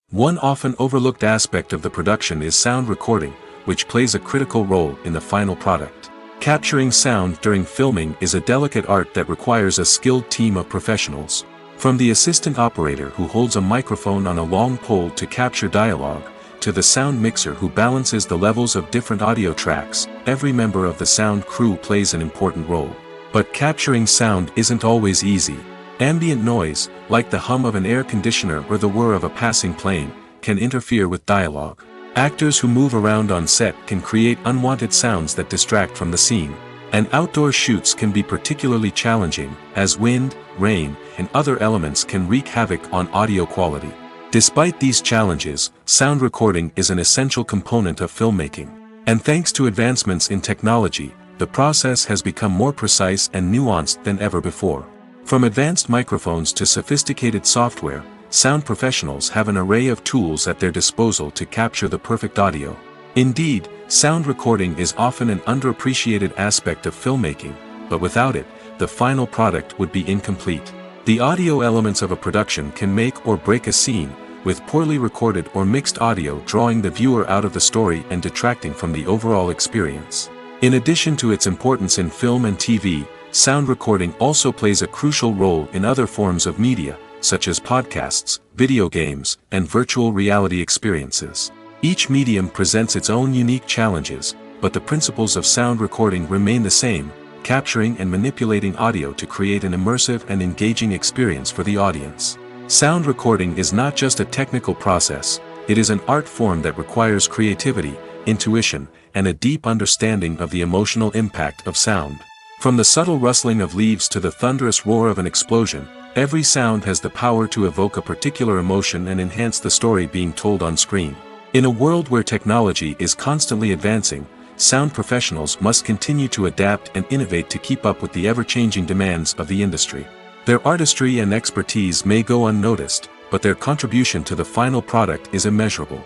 One often overlooked aspect of the production is sound recording, which plays a critical role in the final product. Capturing sound during filming is a delicate art that requires a skilled team of professionals. From the assistant operator who holds a microphone on a long pole to capture dialogue, to the sound mixer who balances the levels of different audio tracks, every member of the sound crew plays an important role. But capturing sound isn't always easy. Ambient noise, like the hum of an air conditioner or the whir of a passing plane, can interfere with dialogue. Actors who move around on set can create unwanted sounds that distract from the scene. And outdoor shoots can be particularly challenging, as wind, rain, and other elements can wreak havoc on audio quality. Despite these challenges, sound recording is an essential component of filmmaking. And thanks to advancements in technology, the process has become more precise and nuanced than ever before. From advanced microphones to sophisticated software, sound professionals have an array of tools at their disposal to capture the perfect audio. Indeed, sound recording is often an underappreciated aspect of filmmaking, but without it, the final product would be incomplete. The audio elements of a production can make or break a scene, with poorly recorded or mixed audio drawing the viewer out of the story and detracting from the overall experience. In addition to its importance in film and TV, sound recording also plays a crucial role in other forms of media, such as podcasts, video games, and virtual reality experiences. Each medium presents its own unique challenges, but the principles of sound recording remain the same, capturing and manipulating audio to create an immersive and engaging experience for the audience. Sound recording is not just a technical process, it is an art form that requires creativity, intuition, and a deep understanding of the emotional impact of sound. From the subtle rustling of leaves to the thunderous roar of an explosion, every sound has the power to evoke a particular emotion and enhance the story being told on screen. In a world where technology is constantly advancing, sound professionals must continue to adapt and innovate to keep up with the ever-changing demands of the industry. Their artistry and expertise may go unnoticed, but their contribution to the final product is immeasurable.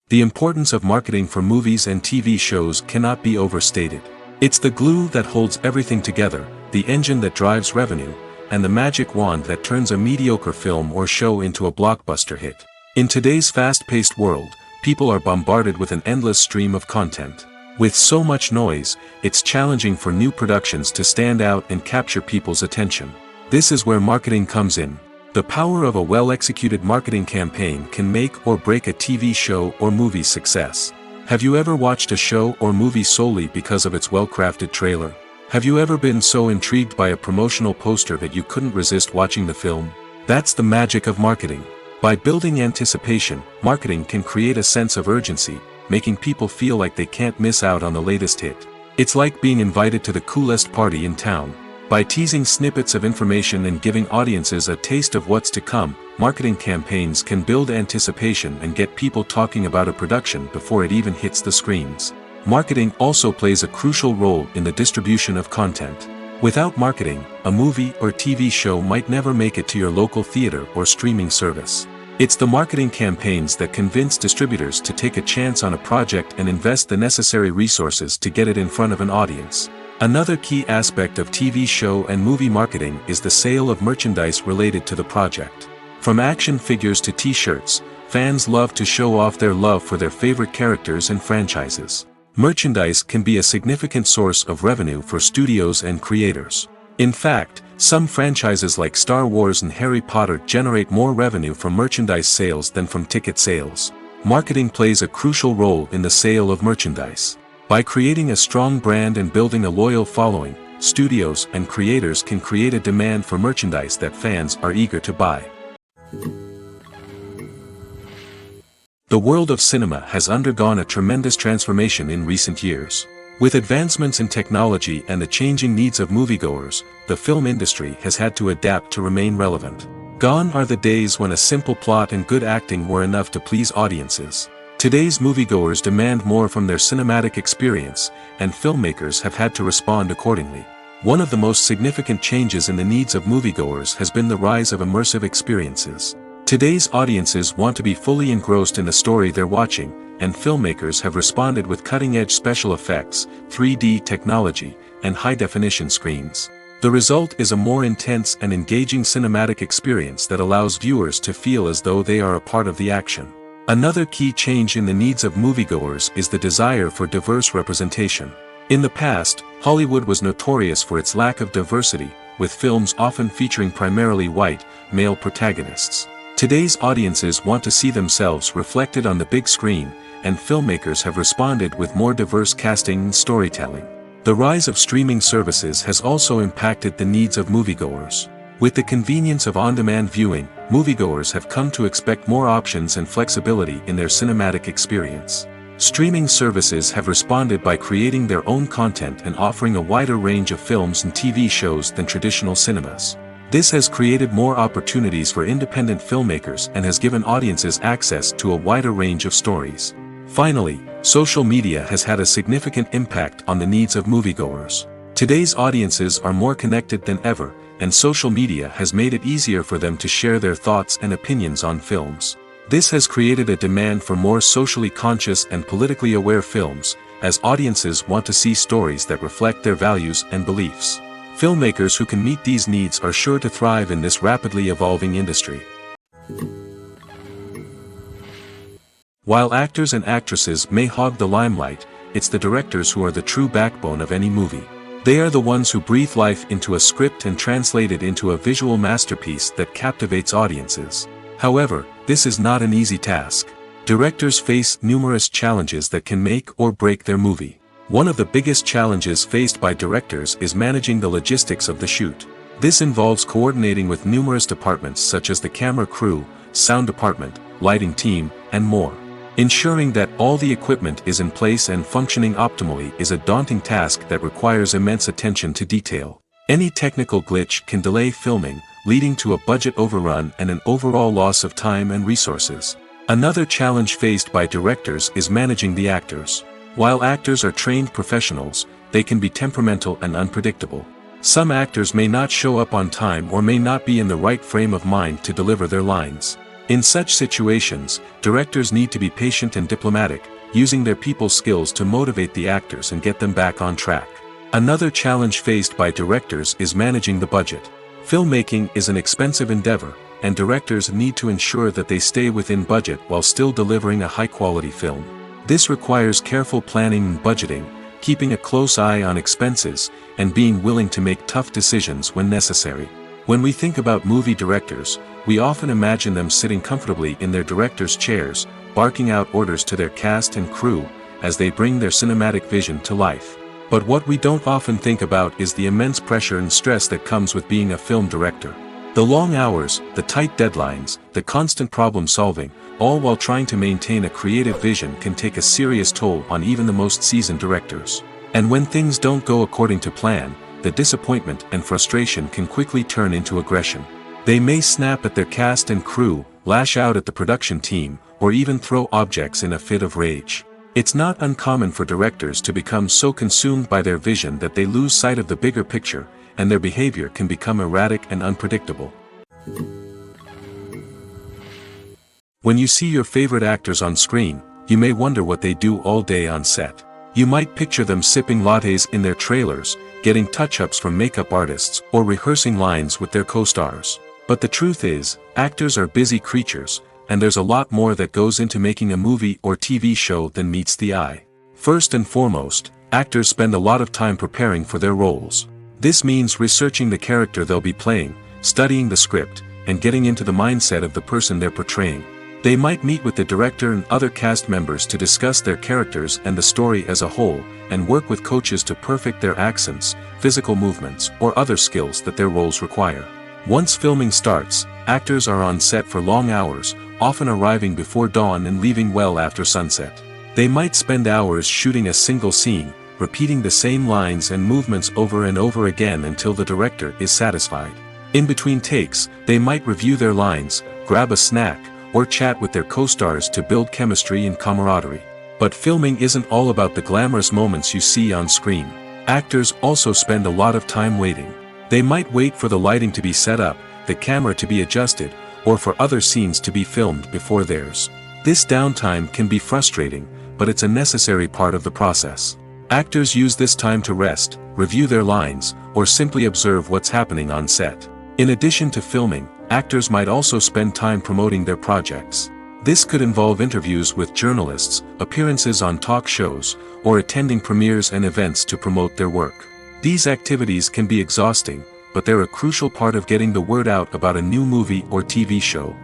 The importance of marketing for movies and TV shows cannot be overstated. It's the glue that holds everything together, the engine that drives revenue, and the magic wand that turns a mediocre film or show into a blockbuster hit. In today's fast-paced world, people are bombarded with an endless stream of content. With so much noise, it's challenging for new productions to stand out and capture people's attention. This is where marketing comes in. The power of a well-executed marketing campaign can make or break a TV show or movie's success. Have you ever watched a show or movie solely because of its well-crafted trailer? Have you ever been so intrigued by a promotional poster that you couldn't resist watching the film? That's the magic of marketing. By building anticipation, marketing can create a sense of urgency, making people feel like they can't miss out on the latest hit. It's like being invited to the coolest party in town. By teasing snippets of information and giving audiences a taste of what's to come, marketing campaigns can build anticipation and get people talking about a production before it even hits the screens. Marketing also plays a crucial role in the distribution of content. Without marketing, a movie or TV show might never make it to your local theater or streaming service. It's the marketing campaigns that convince distributors to take a chance on a project and invest the necessary resources to get it in front of an audience. Another key aspect of TV show and movie marketing is the sale of merchandise related to the project. From action figures to t-shirts, fans love to show off their love for their favorite characters and franchises. Merchandise can be a significant source of revenue for studios and creators. In fact, some franchises like Star Wars and Harry Potter generate more revenue from merchandise sales than from ticket sales. Marketing plays a crucial role in the sale of merchandise. By creating a strong brand and building a loyal following, studios and creators can create a demand for merchandise that fans are eager to buy. The world of cinema has undergone a tremendous transformation in recent years. With advancements in technology and the changing needs of moviegoers, the film industry has had to adapt to remain relevant. Gone are the days when a simple plot and good acting were enough to please audiences. Today's moviegoers demand more from their cinematic experience, and filmmakers have had to respond accordingly. One of the most significant changes in the needs of moviegoers has been the rise of immersive experiences. Today's audiences want to be fully engrossed in the story they're watching, and filmmakers have responded with cutting-edge special effects, 3D technology, and high-definition screens. The result is a more intense and engaging cinematic experience that allows viewers to feel as though they are a part of the action. Another key change in the needs of moviegoers is the desire for diverse representation. In the past, Hollywood was notorious for its lack of diversity, with films often featuring primarily white, male protagonists. Today's audiences want to see themselves reflected on the big screen, and filmmakers have responded with more diverse casting and storytelling. The rise of streaming services has also impacted the needs of moviegoers. With the convenience of on-demand viewing, moviegoers have come to expect more options and flexibility in their cinematic experience. Streaming services have responded by creating their own content and offering a wider range of films and TV shows than traditional cinemas. This has created more opportunities for independent filmmakers and has given audiences access to a wider range of stories. Finally, social media has had a significant impact on the needs of moviegoers. Today's audiences are more connected than ever, and social media has made it easier for them to share their thoughts and opinions on films. This has created a demand for more socially conscious and politically aware films, as audiences want to see stories that reflect their values and beliefs. Filmmakers who can meet these needs are sure to thrive in this rapidly evolving industry. While actors and actresses may hog the limelight, it's the directors who are the true backbone of any movie. They are the ones who breathe life into a script and translate it into a visual masterpiece that captivates audiences. However, this is not an easy task. Directors face numerous challenges that can make or break their movie. One of the biggest challenges faced by directors is managing the logistics of the shoot. This involves coordinating with numerous departments such as the camera crew, sound department, lighting team, and more. Ensuring that all the equipment is in place and functioning optimally is a daunting task that requires immense attention to detail. Any technical glitch can delay filming, leading to a budget overrun and an overall loss of time and resources. Another challenge faced by directors is managing the actors. While actors are trained professionals, they can be temperamental and unpredictable. Some actors may not show up on time or may not be in the right frame of mind to deliver their lines. In such situations, directors need to be patient and diplomatic, using their people skills to motivate the actors and get them back on track. Another challenge faced by directors is managing the budget. Filmmaking is an expensive endeavor, and directors need to ensure that they stay within budget while still delivering a high-quality film. This requires careful planning and budgeting, keeping a close eye on expenses, and being willing to make tough decisions when necessary. When we think about movie directors, we often imagine them sitting comfortably in their director's chairs, barking out orders to their cast and crew, as they bring their cinematic vision to life. But what we don't often think about is the immense pressure and stress that comes with being a film director. The long hours, the tight deadlines, the constant problem solving, all while trying to maintain a creative vision can take a serious toll on even the most seasoned directors. And when things don't go according to plan, the disappointment and frustration can quickly turn into aggression. They may snap at their cast and crew, lash out at the production team, or even throw objects in a fit of rage. It's not uncommon for directors to become so consumed by their vision that they lose sight of the bigger picture, and their behavior can become erratic and unpredictable. When you see your favorite actors on screen, you may wonder what they do all day on set. You might picture them sipping lattes in their trailers, getting touch-ups from makeup artists, or rehearsing lines with their co-stars. But the truth is, actors are busy creatures, and there's a lot more that goes into making a movie or TV show than meets the eye. First and foremost, actors spend a lot of time preparing for their roles. This means researching the character they'll be playing, studying the script, and getting into the mindset of the person they're portraying. They might meet with the director and other cast members to discuss their characters and the story as a whole, and work with coaches to perfect their accents, physical movements, or other skills that their roles require. Once filming starts, actors are on set for long hours, often arriving before dawn and leaving well after sunset. They might spend hours shooting a single scene, repeating the same lines and movements over and over again until the director is satisfied. In between takes, they might review their lines, grab a snack, or chat with their co-stars to build chemistry and camaraderie. But filming isn't all about the glamorous moments you see on screen. Actors also spend a lot of time waiting. They might wait for the lighting to be set up, the camera to be adjusted, or for other scenes to be filmed before theirs. This downtime can be frustrating, but it's a necessary part of the process. Actors use this time to rest, review their lines, or simply observe what's happening on set. In addition to filming, actors might also spend time promoting their projects. This could involve interviews with journalists, appearances on talk shows, or attending premieres and events to promote their work. These activities can be exhausting, but they're a crucial part of getting the word out about a new movie or TV show.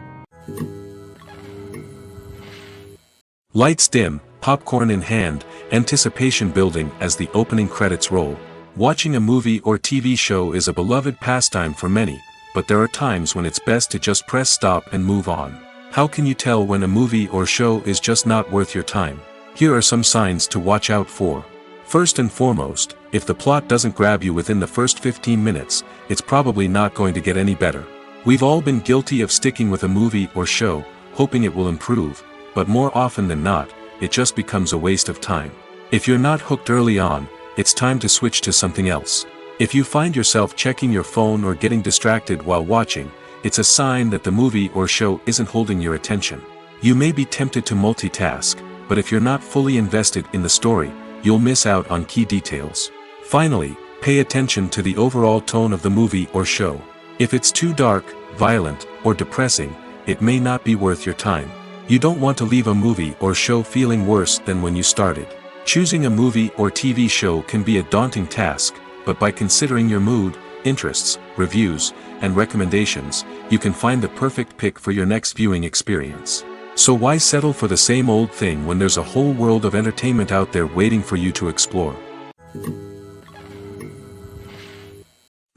Lights dim, popcorn in hand, anticipation building as the opening credits roll. Watching a movie or TV show is a beloved pastime for many, but there are times when it's best to just press stop and move on. How can you tell when a movie or show is just not worth your time? Here are some signs to watch out for. First and foremost, if the plot doesn't grab you within the first 15 minutes, it's probably not going to get any better. We've all been guilty of sticking with a movie or show, hoping it will improve, but more often than not, it just becomes a waste of time. If you're not hooked early on, it's time to switch to something else. If you find yourself checking your phone or getting distracted while watching, it's a sign that the movie or show isn't holding your attention. You may be tempted to multitask, but if you're not fully invested in the story, you'll miss out on key details. Finally, pay attention to the overall tone of the movie or show. If it's too dark, violent, or depressing, it may not be worth your time. You don't want to leave a movie or show feeling worse than when you started. Choosing a movie or TV show can be a daunting task, but by considering your mood, interests, reviews, and recommendations, you can find the perfect pick for your next viewing experience. So why settle for the same old thing when there's a whole world of entertainment out there waiting for you to explore?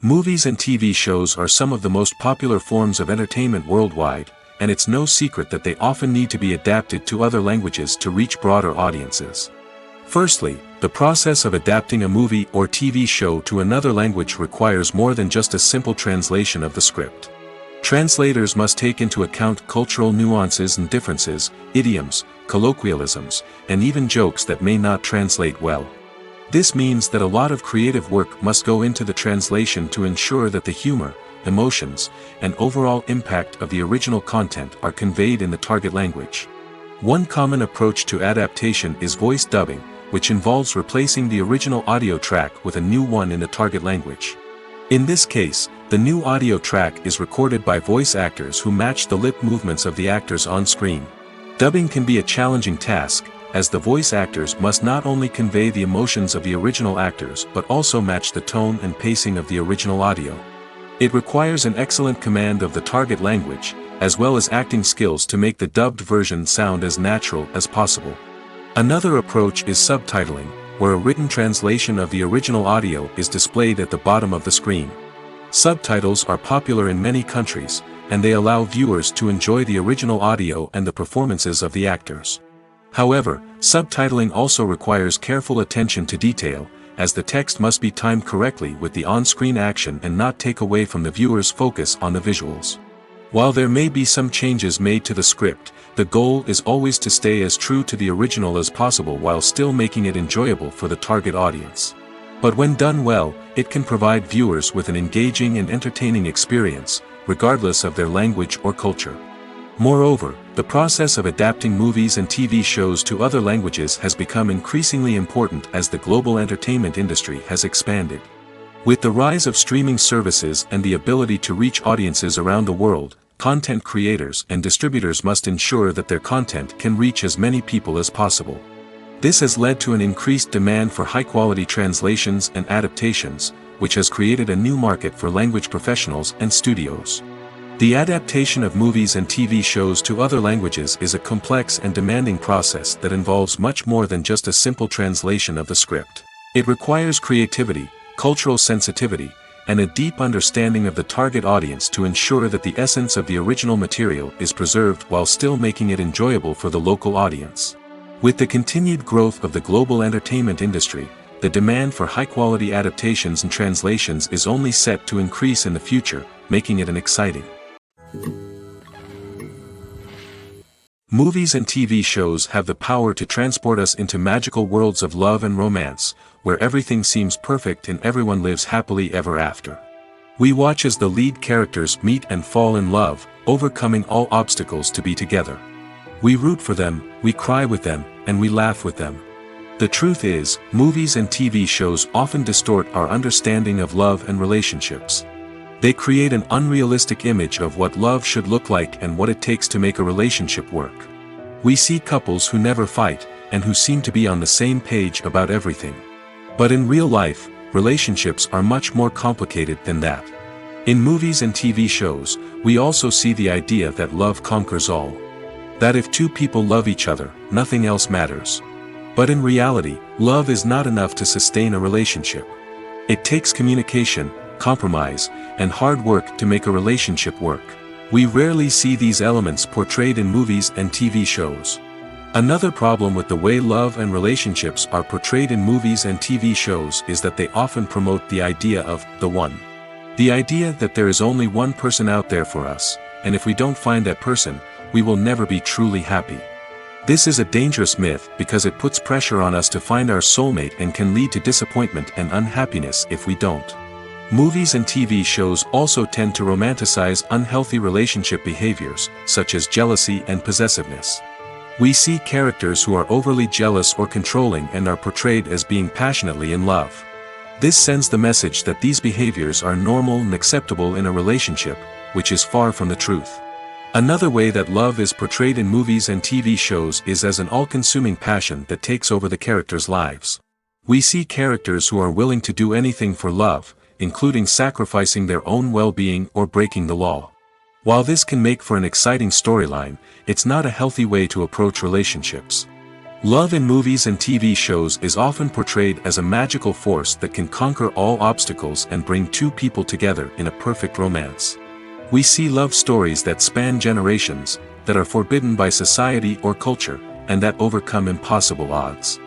Movies and TV shows are some of the most popular forms of entertainment worldwide, and it's no secret that they often need to be adapted to other languages to reach broader audiences. Firstly, the process of adapting a movie or TV show to another language requires more than just a simple translation of the script. Translators must take into account cultural nuances and differences, idioms, colloquialisms, and even jokes that may not translate well. This means that a lot of creative work must go into the translation to ensure that the humor, emotions, and overall impact of the original content are conveyed in the target language. One common approach to adaptation is voice dubbing, which involves replacing the original audio track with a new one in the target language. In this case, the new audio track is recorded by voice actors who match the lip movements of the actors on screen. Dubbing can be a challenging task, as the voice actors must not only convey the emotions of the original actors but also match the tone and pacing of the original audio. It requires an excellent command of the target language, as well as acting skills to make the dubbed version sound as natural as possible. Another approach is subtitling, where a written translation of the original audio is displayed at the bottom of the screen. Subtitles are popular in many countries, and they allow viewers to enjoy the original audio and the performances of the actors. However, subtitling also requires careful attention to detail, as the text must be timed correctly with the on-screen action and not take away from the viewer's focus on the visuals. While there may be some changes made to the script, the goal is always to stay as true to the original as possible while still making it enjoyable for the target audience. But when done well, it can provide viewers with an engaging and entertaining experience, regardless of their language or culture. Moreover, the process of adapting movies and TV shows to other languages has become increasingly important as the global entertainment industry has expanded. With the rise of streaming services and the ability to reach audiences around the world, content creators and distributors must ensure that their content can reach as many people as possible. This has led to an increased demand for high-quality translations and adaptations, which has created a new market for language professionals and studios. The adaptation of movies and TV shows to other languages is a complex and demanding process that involves much more than just a simple translation of the script. It requires creativity, cultural sensitivity, and a deep understanding of the target audience to ensure that the essence of the original material is preserved while still making it enjoyable for the local audience. With the continued growth of the global entertainment industry, the demand for high-quality adaptations and translations is only set to increase in the future, making it an exciting. Movies and TV shows have the power to transport us into magical worlds of love and romance, where everything seems perfect and everyone lives happily ever after. We watch as the lead characters meet and fall in love, overcoming all obstacles to be together. We root for them, we cry with them, and we laugh with them. The truth is, movies and TV shows often distort our understanding of love and relationships. They create an unrealistic image of what love should look like and what it takes to make a relationship work. We see couples who never fight, and who seem to be on the same page about everything. But in real life, relationships are much more complicated than that. In movies and TV shows, we also see the idea that love conquers all. That if two people love each other, nothing else matters. But in reality, love is not enough to sustain a relationship. It takes communication, compromise, and hard work to make a relationship work. We rarely see these elements portrayed in movies and TV shows. Another problem with the way love and relationships are portrayed in movies and TV shows is that they often promote the idea of the one. The idea that there is only one person out there for us, and if we don't find that person, we will never be truly happy. This is a dangerous myth because it puts pressure on us to find our soulmate and can lead to disappointment and unhappiness if we don't. Movies and TV shows also tend to romanticize unhealthy relationship behaviors, such as jealousy and possessiveness. We see characters who are overly jealous or controlling and are portrayed as being passionately in love. This sends the message that these behaviors are normal and acceptable in a relationship, which is far from the truth. Another way that love is portrayed in movies and TV shows is as an all-consuming passion that takes over the characters' lives. We see characters who are willing to do anything for love, including sacrificing their own well-being or breaking the law. While this can make for an exciting storyline, it's not a healthy way to approach relationships. Love in movies and TV shows is often portrayed as a magical force that can conquer all obstacles and bring two people together in a perfect romance. We see love stories that span generations, that are forbidden by society or culture, and that overcome impossible odds.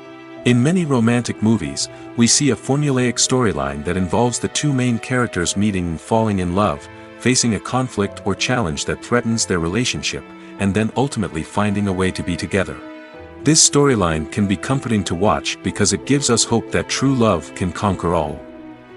In many romantic movies, we see a formulaic storyline that involves the two main characters meeting and falling in love, facing a conflict or challenge that threatens their relationship, and then ultimately finding a way to be together. This storyline can be comforting to watch because it gives us hope that true love can conquer all.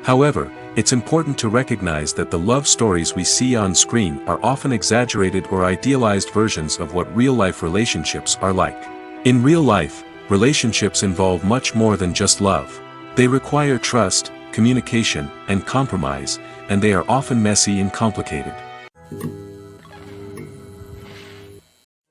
However, it's important to recognize that the love stories we see on screen are often exaggerated or idealized versions of what real-life relationships are like. In real life, relationships involve much more than just love. They require trust, communication, and compromise, and they are often messy and complicated.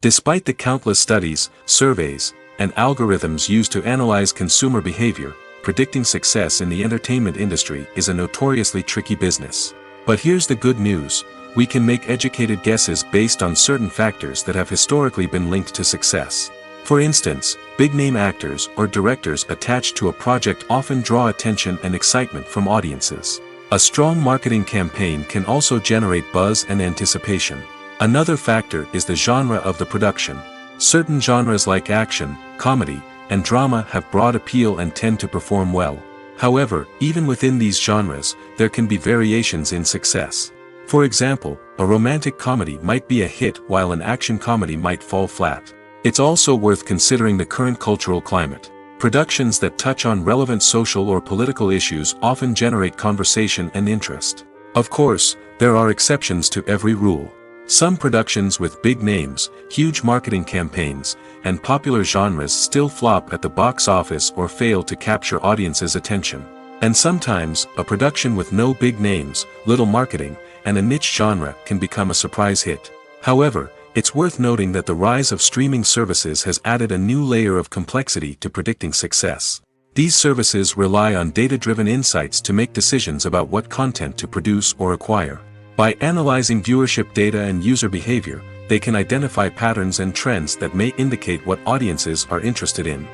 Despite the countless studies, surveys, and algorithms used to analyze consumer behavior, predicting success in the entertainment industry is a notoriously tricky business. But here's the good news: we can make educated guesses based on certain factors that have historically been linked to success. For instance, big-name actors or directors attached to a project often draw attention and excitement from audiences. A strong marketing campaign can also generate buzz and anticipation. Another factor is the genre of the production. Certain genres like action, comedy, and drama have broad appeal and tend to perform well. However, even within these genres, there can be variations in success. For example, a romantic comedy might be a hit while an action comedy might fall flat. It's also worth considering the current cultural climate. Productions that touch on relevant social or political issues often generate conversation and interest. Of course, there are exceptions to every rule. Some productions with big names, huge marketing campaigns, and popular genres still flop at the box office or fail to capture audiences' attention. And sometimes, a production with no big names, little marketing, and a niche genre can become a surprise hit. However, it's worth noting that the rise of streaming services has added a new layer of complexity to predicting success. These services rely on data-driven insights to make decisions about what content to produce or acquire. By analyzing viewership data and user behavior, they can identify patterns and trends that may indicate what audiences are interested in.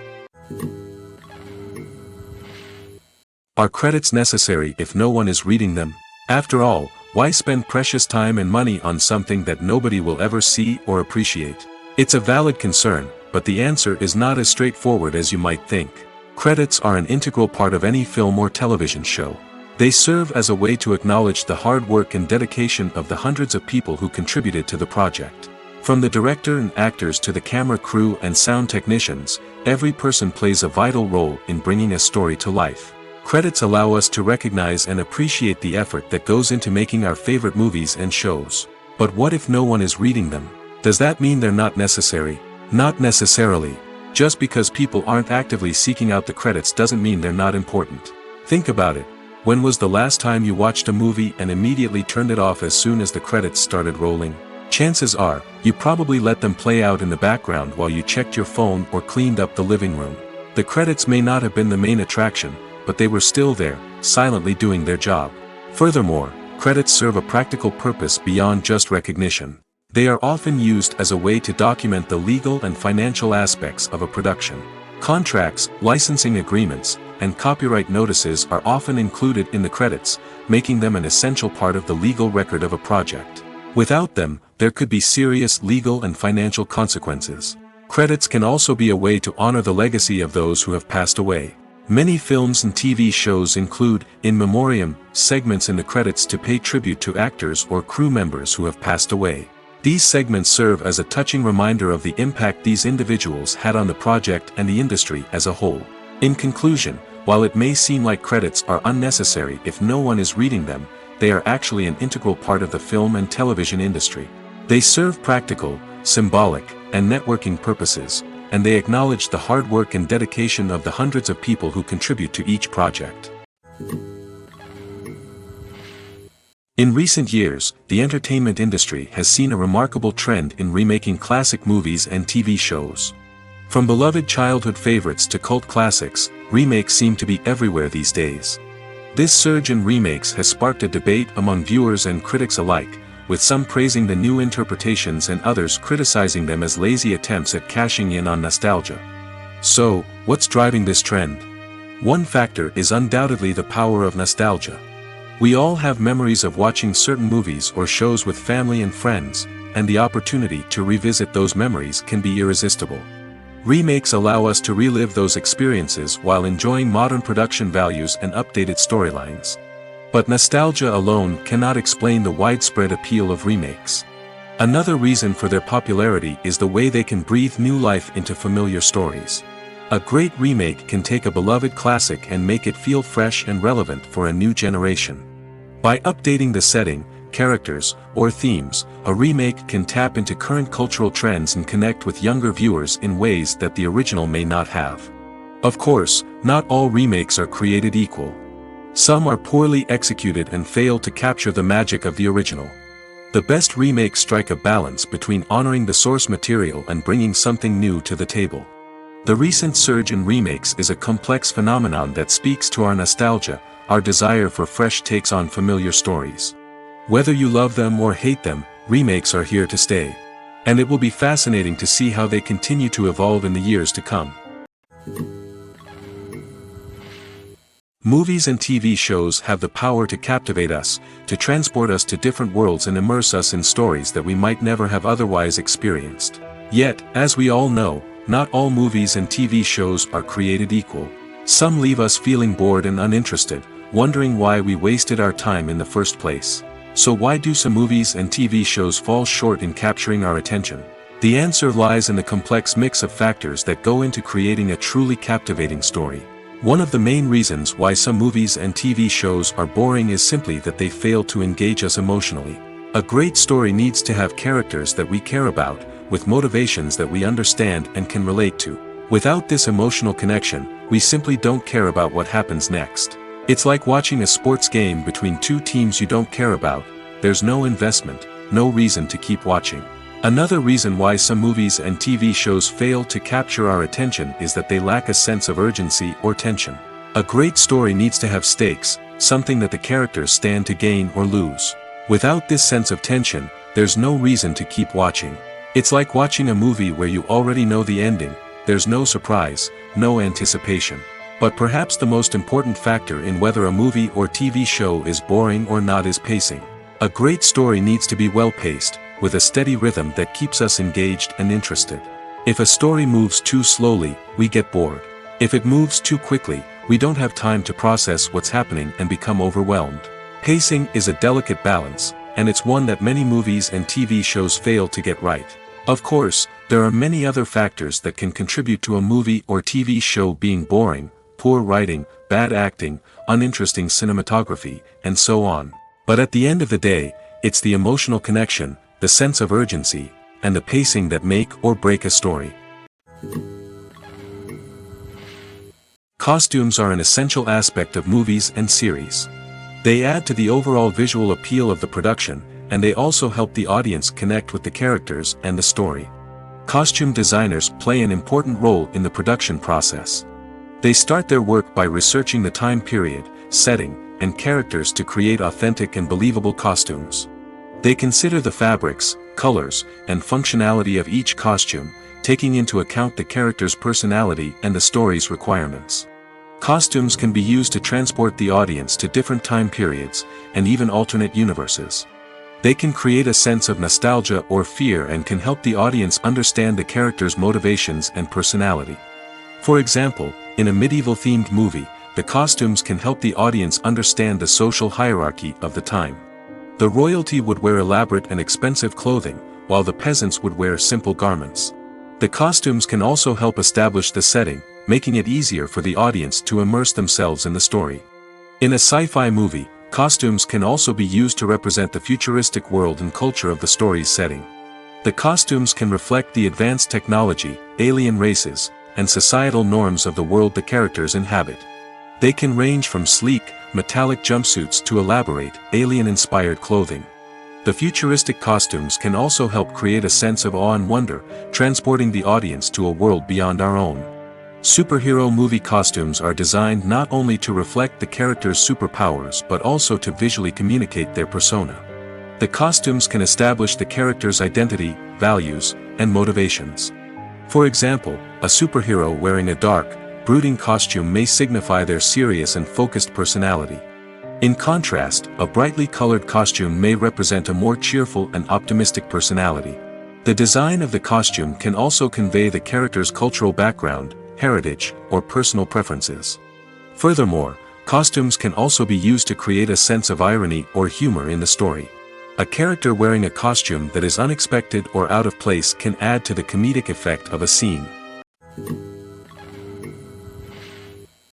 Are credits necessary if no one is reading them? After all, why spend precious time and money on something that nobody will ever see or appreciate? It's a valid concern, but the answer is not as straightforward as you might think. Credits are an integral part of any film or television show. They serve as a way to acknowledge the hard work and dedication of the hundreds of people who contributed to the project. From the director and actors to the camera crew and sound technicians, every person plays a vital role in bringing a story to life. Credits allow us to recognize and appreciate the effort that goes into making our favorite movies and shows. But what if no one is reading them? Does that mean they're not necessary? Not necessarily. Just because people aren't actively seeking out the credits doesn't mean they're not important. Think about it. When was the last time you watched a movie and immediately turned it off as soon as the credits started rolling? Chances are, you probably let them play out in the background while you checked your phone or cleaned up the living room. The credits may not have been the main attraction, but they were still there, silently doing their job. Furthermore, credits serve a practical purpose beyond just recognition. They are often used as a way to document the legal and financial aspects of a production. Contracts, licensing agreements, and copyright notices are often included in the credits, making them an essential part of the legal record of a project. Without them, there could be serious legal and financial consequences. Credits can also be a way to honor the legacy of those who have passed away. Many films and TV shows include, in memoriam, segments in the credits to pay tribute to actors or crew members who have passed away. These segments serve as a touching reminder of the impact these individuals had on the project and the industry as a whole. In conclusion, while it may seem like credits are unnecessary if no one is reading them, they are actually an integral part of the film and television industry. They serve practical, symbolic, and networking purposes, and they acknowledge the hard work and dedication of the hundreds of people who contribute to each project. In recent years, the entertainment industry has seen a remarkable trend in remaking classic movies and TV shows. From beloved childhood favorites to cult classics, remakes seem to be everywhere these days. This surge in remakes has sparked a debate among viewers and critics alike, with some praising the new interpretations and others criticizing them as lazy attempts at cashing in on nostalgia. So, what's driving this trend? One factor is undoubtedly the power of nostalgia. We all have memories of watching certain movies or shows with family and friends, and the opportunity to revisit those memories can be irresistible. Remakes allow us to relive those experiences while enjoying modern production values and updated storylines. But nostalgia alone cannot explain the widespread appeal of remakes. Another reason for their popularity is the way they can breathe new life into familiar stories. A great remake can take a beloved classic and make it feel fresh and relevant for a new generation. By updating the setting, characters, or themes, a remake can tap into current cultural trends and connect with younger viewers in ways that the original may not have. Of course, not all remakes are created equal. Some are poorly executed and fail to capture the magic of the original. The best remakes strike a balance between honoring the source material and bringing something new to the table. The recent surge in remakes is a complex phenomenon that speaks to our nostalgia, our desire for fresh takes on familiar stories. Whether you love them or hate them, remakes are here to stay. And it will be fascinating to see how they continue to evolve in the years to come. Movies and TV shows have the power to captivate us, to transport us to different worlds and immerse us in stories that we might never have otherwise experienced. Yet, as we all know, not all movies and TV shows are created equal. Some leave us feeling bored and uninterested, wondering why we wasted our time in the first place. So why do some movies and TV shows fall short in capturing our attention? The answer lies in the complex mix of factors that go into creating a truly captivating story. One of the main reasons why some movies and TV shows are boring is simply that they fail to engage us emotionally. A great story needs to have characters that we care about, with motivations that we understand and can relate to. Without this emotional connection, we simply don't care about what happens next. It's like watching a sports game between two teams you don't care about. There's no investment, no reason to keep watching. Another reason why some movies and TV shows fail to capture our attention is that they lack a sense of urgency or tension. A great story needs to have stakes, something that the characters stand to gain or lose. Without this sense of tension, there's no reason to keep watching. It's like watching a movie where you already know the ending. There's no surprise, no anticipation. But perhaps the most important factor in whether a movie or TV show is boring or not is pacing. A great story needs to be well-paced, with a steady rhythm that keeps us engaged and interested. If a story moves too slowly, we get bored. If it moves too quickly, we don't have time to process what's happening and become overwhelmed. Pacing is a delicate balance, and it's one that many movies and TV shows fail to get right. Of course, there are many other factors that can contribute to a movie or TV show being boring: poor writing, bad acting, uninteresting cinematography, and so on. But at the end of the day, it's the emotional connection, the sense of urgency, and the pacing that make or break a story. Costumes are an essential aspect of movies and series. They add to the overall visual appeal of the production, and they also help the audience connect with the characters and the story. Costume designers play an important role in the production process. They start their work by researching the time period, setting, and characters to create authentic and believable costumes. They consider the fabrics, colors, and functionality of each costume, taking into account the character's personality and the story's requirements. Costumes can be used to transport the audience to different time periods, and even alternate universes. They can create a sense of nostalgia or fear and can help the audience understand the character's motivations and personality. For example, in a medieval-themed movie, the costumes can help the audience understand the social hierarchy of the time. The royalty would wear elaborate and expensive clothing, while the peasants would wear simple garments. The costumes can also help establish the setting, making it easier for the audience to immerse themselves in the story. In a sci-fi movie, costumes can also be used to represent the futuristic world and culture of the story's setting. The costumes can reflect the advanced technology, alien races, and societal norms of the world the characters inhabit. They can range from sleek, metallic jumpsuits to elaborate, alien-inspired clothing. The futuristic costumes can also help create a sense of awe and wonder, transporting the audience to a world beyond our own. Superhero movie costumes are designed not only to reflect the character's superpowers but also to visually communicate their persona. The costumes can establish the character's identity, values, and motivations. For example, a superhero wearing a dark, brooding costume may signify their serious and focused personality. In contrast, a brightly colored costume may represent a more cheerful and optimistic personality. The design of the costume can also convey the character's cultural background, heritage, or personal preferences. Furthermore, costumes can also be used to create a sense of irony or humor in the story. A character wearing a costume that is unexpected or out of place can add to the comedic effect of a scene.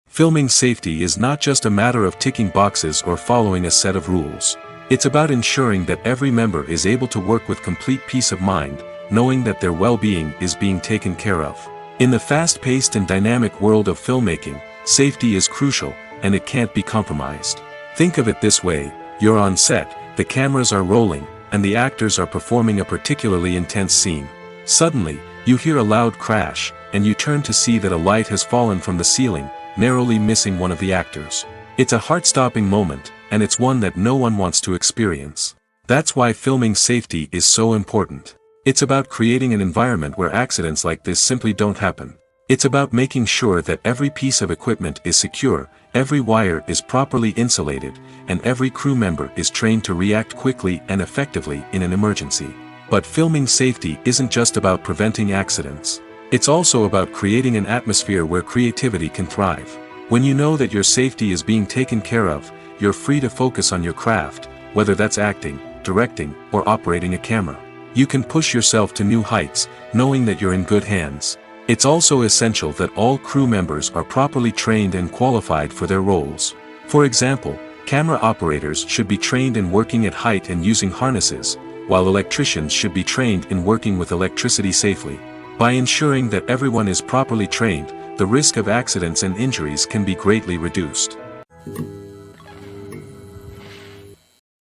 Filming safety is not just a matter of ticking boxes or following a set of rules. It's about ensuring that every member is able to work with complete peace of mind, knowing that their well-being is being taken care of. In the fast-paced and dynamic world of filmmaking, safety is crucial, and it can't be compromised. Think of it this way: you're on set, the cameras are rolling, and the actors are performing a particularly intense scene. Suddenly, you hear a loud crash, and you turn to see that a light has fallen from the ceiling, narrowly missing one of the actors. It's a heart-stopping moment, and it's one that no one wants to experience. That's why filming safety is so important. It's about creating an environment where accidents like this simply don't happen. It's about making sure that every piece of equipment is secure, every wire is properly insulated, and every crew member is trained to react quickly and effectively in an emergency. But filming safety isn't just about preventing accidents. It's also about creating an atmosphere where creativity can thrive. When you know that your safety is being taken care of, you're free to focus on your craft, whether that's acting, directing, or operating a camera. You can push yourself to new heights, knowing that you're in good hands. It's also essential that all crew members are properly trained and qualified for their roles. For example, camera operators should be trained in working at height and using harnesses, while electricians should be trained in working with electricity safely. By ensuring that everyone is properly trained, the risk of accidents and injuries can be greatly reduced.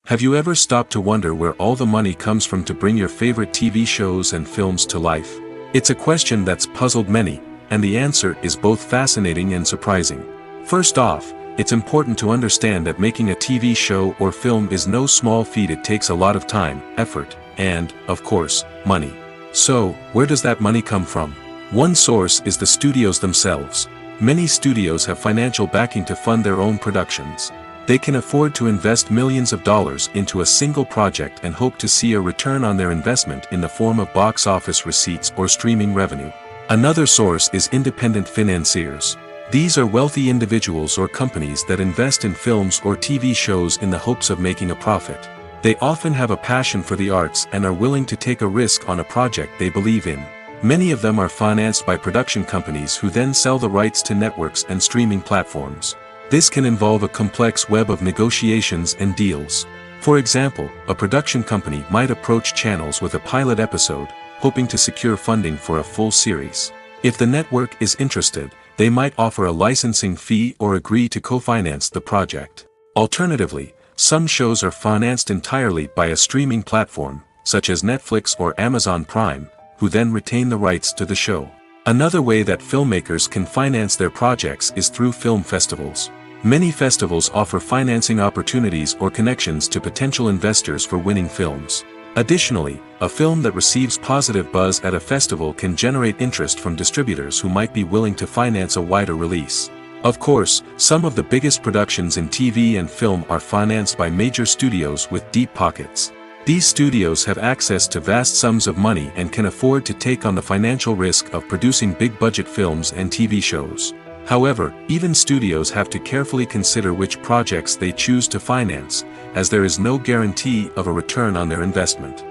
Have you ever stopped to wonder where all the money comes from to bring your favorite TV shows and films to life? It's a question that's puzzled many, and the answer is both fascinating and surprising. First off, it's important to understand that making a TV show or film is no small feat. It takes a lot of time, effort, and, of course, money. So, where does that money come from? One source is the studios themselves. Many studios have financial backing to fund their own productions. They can afford to invest millions of dollars into a single project and hope to see a return on their investment in the form of box office receipts or streaming revenue. Another source is independent financiers. These are wealthy individuals or companies that invest in films or TV shows in the hopes of making a profit. They often have a passion for the arts and are willing to take a risk on a project they believe in. Many of them are financed by production companies who then sell the rights to networks and streaming platforms. This can involve a complex web of negotiations and deals. For example, a production company might approach channels with a pilot episode, hoping to secure funding for a full series. If the network is interested, they might offer a licensing fee or agree to co-finance the project. Alternatively, some shows are financed entirely by a streaming platform, such as Netflix or Amazon Prime, who then retain the rights to the show. Another way that filmmakers can finance their projects is through film festivals. Many festivals offer financing opportunities or connections to potential investors for winning films. Additionally, a film that receives positive buzz at a festival can generate interest from distributors who might be willing to finance a wider release. Of course, some of the biggest productions in TV and film are financed by major studios with deep pockets. These studios have access to vast sums of money and can afford to take on the financial risk of producing big-budget films and TV shows. However, even studios have to carefully consider which projects they choose to finance, as there is no guarantee of a return on their investment.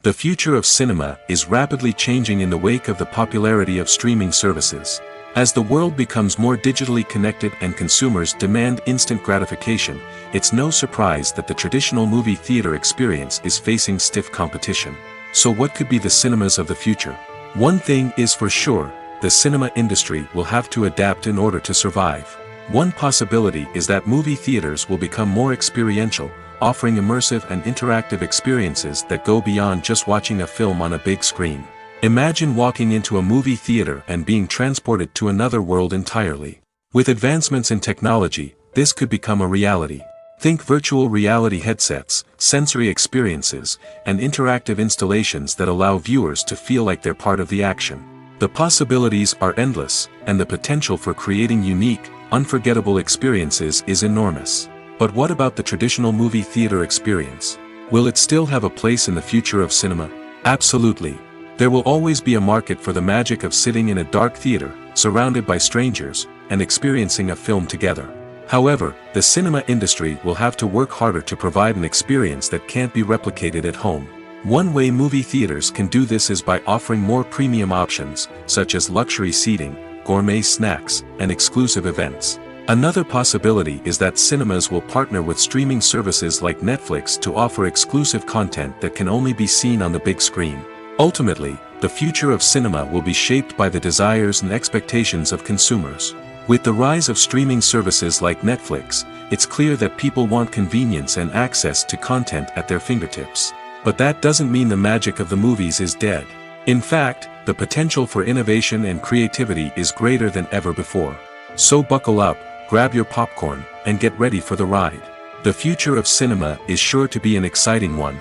The future of cinema is rapidly changing in the wake of the popularity of streaming services. As the world becomes more digitally connected and consumers demand instant gratification, it's no surprise that the traditional movie theater experience is facing stiff competition. So what could be the cinemas of the future? One thing is for sure, the cinema industry will have to adapt in order to survive. One possibility is that movie theaters will become more experiential, offering immersive and interactive experiences that go beyond just watching a film on a big screen. Imagine walking into a movie theater and being transported to another world entirely. With advancements in technology, this could become a reality. Think virtual reality headsets, sensory experiences, and interactive installations that allow viewers to feel like they're part of the action. The possibilities are endless, and the potential for creating unique, unforgettable experiences is enormous. But what about the traditional movie theater experience? Will it still have a place in the future of cinema? Absolutely. There will always be a market for the magic of sitting in a dark theater, surrounded by strangers, and experiencing a film together. However, the cinema industry will have to work harder to provide an experience that can't be replicated at home. One way movie theaters can do this is by offering more premium options, such as luxury seating, gourmet snacks, and exclusive events. Another possibility is that cinemas will partner with streaming services like Netflix to offer exclusive content that can only be seen on the big screen. Ultimately, the future of cinema will be shaped by the desires and expectations of consumers. With the rise of streaming services like Netflix, it's clear that people want convenience and access to content at their fingertips. But that doesn't mean the magic of the movies is dead. In fact, the potential for innovation and creativity is greater than ever before. So buckle up, grab your popcorn, and get ready for the ride. The future of cinema is sure to be an exciting one.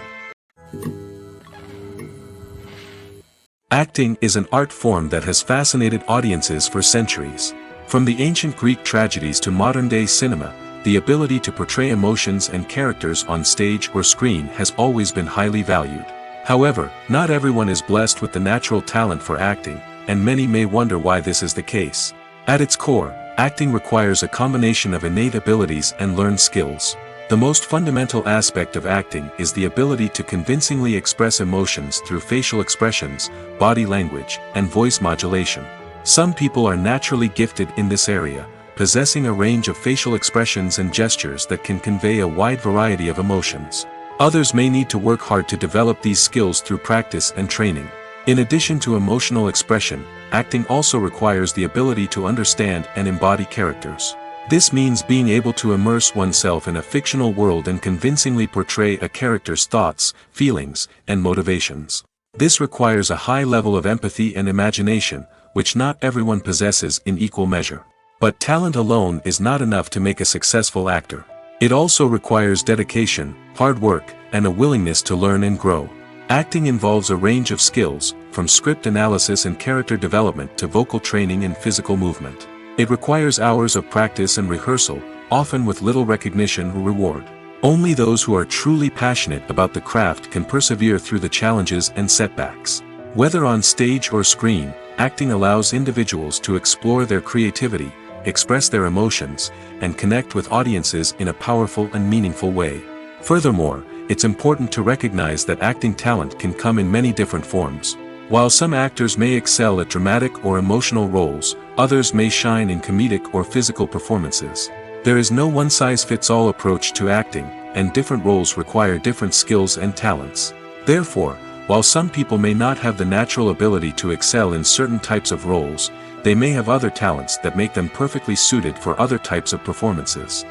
Acting is an art form that has fascinated audiences for centuries. From the ancient Greek tragedies to modern-day cinema, the ability to portray emotions and characters on stage or screen has always been highly valued. However, not everyone is blessed with the natural talent for acting, and many may wonder why this is the case. At its core, acting requires a combination of innate abilities and learned skills. The most fundamental aspect of acting is the ability to convincingly express emotions through facial expressions, body language, and voice modulation. Some people are naturally gifted in this area, possessing a range of facial expressions and gestures that can convey a wide variety of emotions. Others may need to work hard to develop these skills through practice and training. In addition to emotional expression, acting also requires the ability to understand and embody characters. This means being able to immerse oneself in a fictional world and convincingly portray a character's thoughts, feelings, and motivations. This requires a high level of empathy and imagination, which not everyone possesses in equal measure. But talent alone is not enough to make a successful actor. It also requires dedication, hard work, and a willingness to learn and grow. Acting involves a range of skills, from script analysis and character development to vocal training and physical movement. It requires hours of practice and rehearsal, often with little recognition or reward. Only those who are truly passionate about the craft can persevere through the challenges and setbacks. Whether on stage or screen, acting allows individuals to explore their creativity, express their emotions, and connect with audiences in a powerful and meaningful way. Furthermore, it's important to recognize that acting talent can come in many different forms. While some actors may excel at dramatic or emotional roles, others may shine in comedic or physical performances. There is no one-size-fits-all approach to acting, and different roles require different skills and talents. Therefore, while some people may not have the natural ability to excel in certain types of roles, they may have other talents that make them perfectly suited for other types of performances.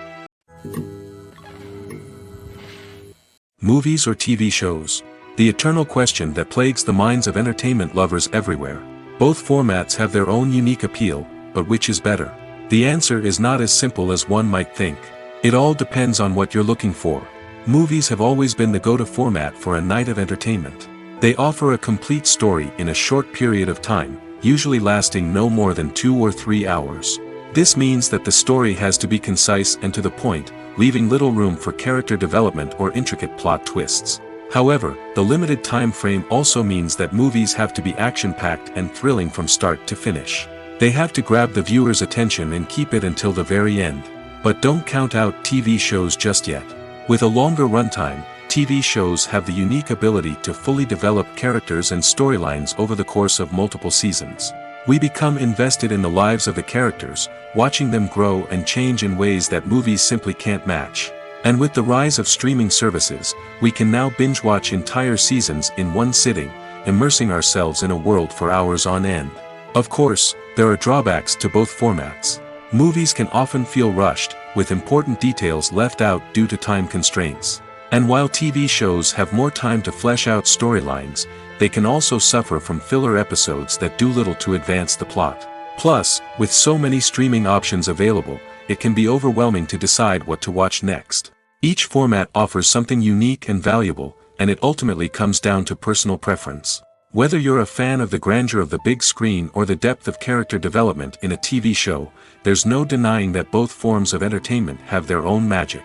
Movies or TV shows? The eternal question that plagues the minds of entertainment lovers everywhere. Both formats have their own unique appeal, but which is better? The answer is not as simple as one might think. It all depends on what you're looking for. Movies have always been the go-to format for a night of entertainment. They offer a complete story in a short period of time, usually lasting no more than 2 or 3 hours. This means that the story has to be concise and to the point, leaving little room for character development or intricate plot twists. However, the limited time frame also means that movies have to be action-packed and thrilling from start to finish. They have to grab the viewer's attention and keep it until the very end. But don't count out TV shows just yet. With a longer runtime, TV shows have the unique ability to fully develop characters and storylines over the course of multiple seasons. We become invested in the lives of the characters, watching them grow and change in ways that movies simply can't match. And with the rise of streaming services, we can now binge-watch entire seasons in one sitting, immersing ourselves in a world for hours on end. Of course, there are drawbacks to both formats. Movies can often feel rushed, with important details left out due to time constraints. And while TV shows have more time to flesh out storylines, they can also suffer from filler episodes that do little to advance the plot. Plus, with so many streaming options available, it can be overwhelming to decide what to watch next. Each format offers something unique and valuable, and it ultimately comes down to personal preference. Whether you're a fan of the grandeur of the big screen or the depth of character development in a TV show, there's no denying that both forms of entertainment have their own magic.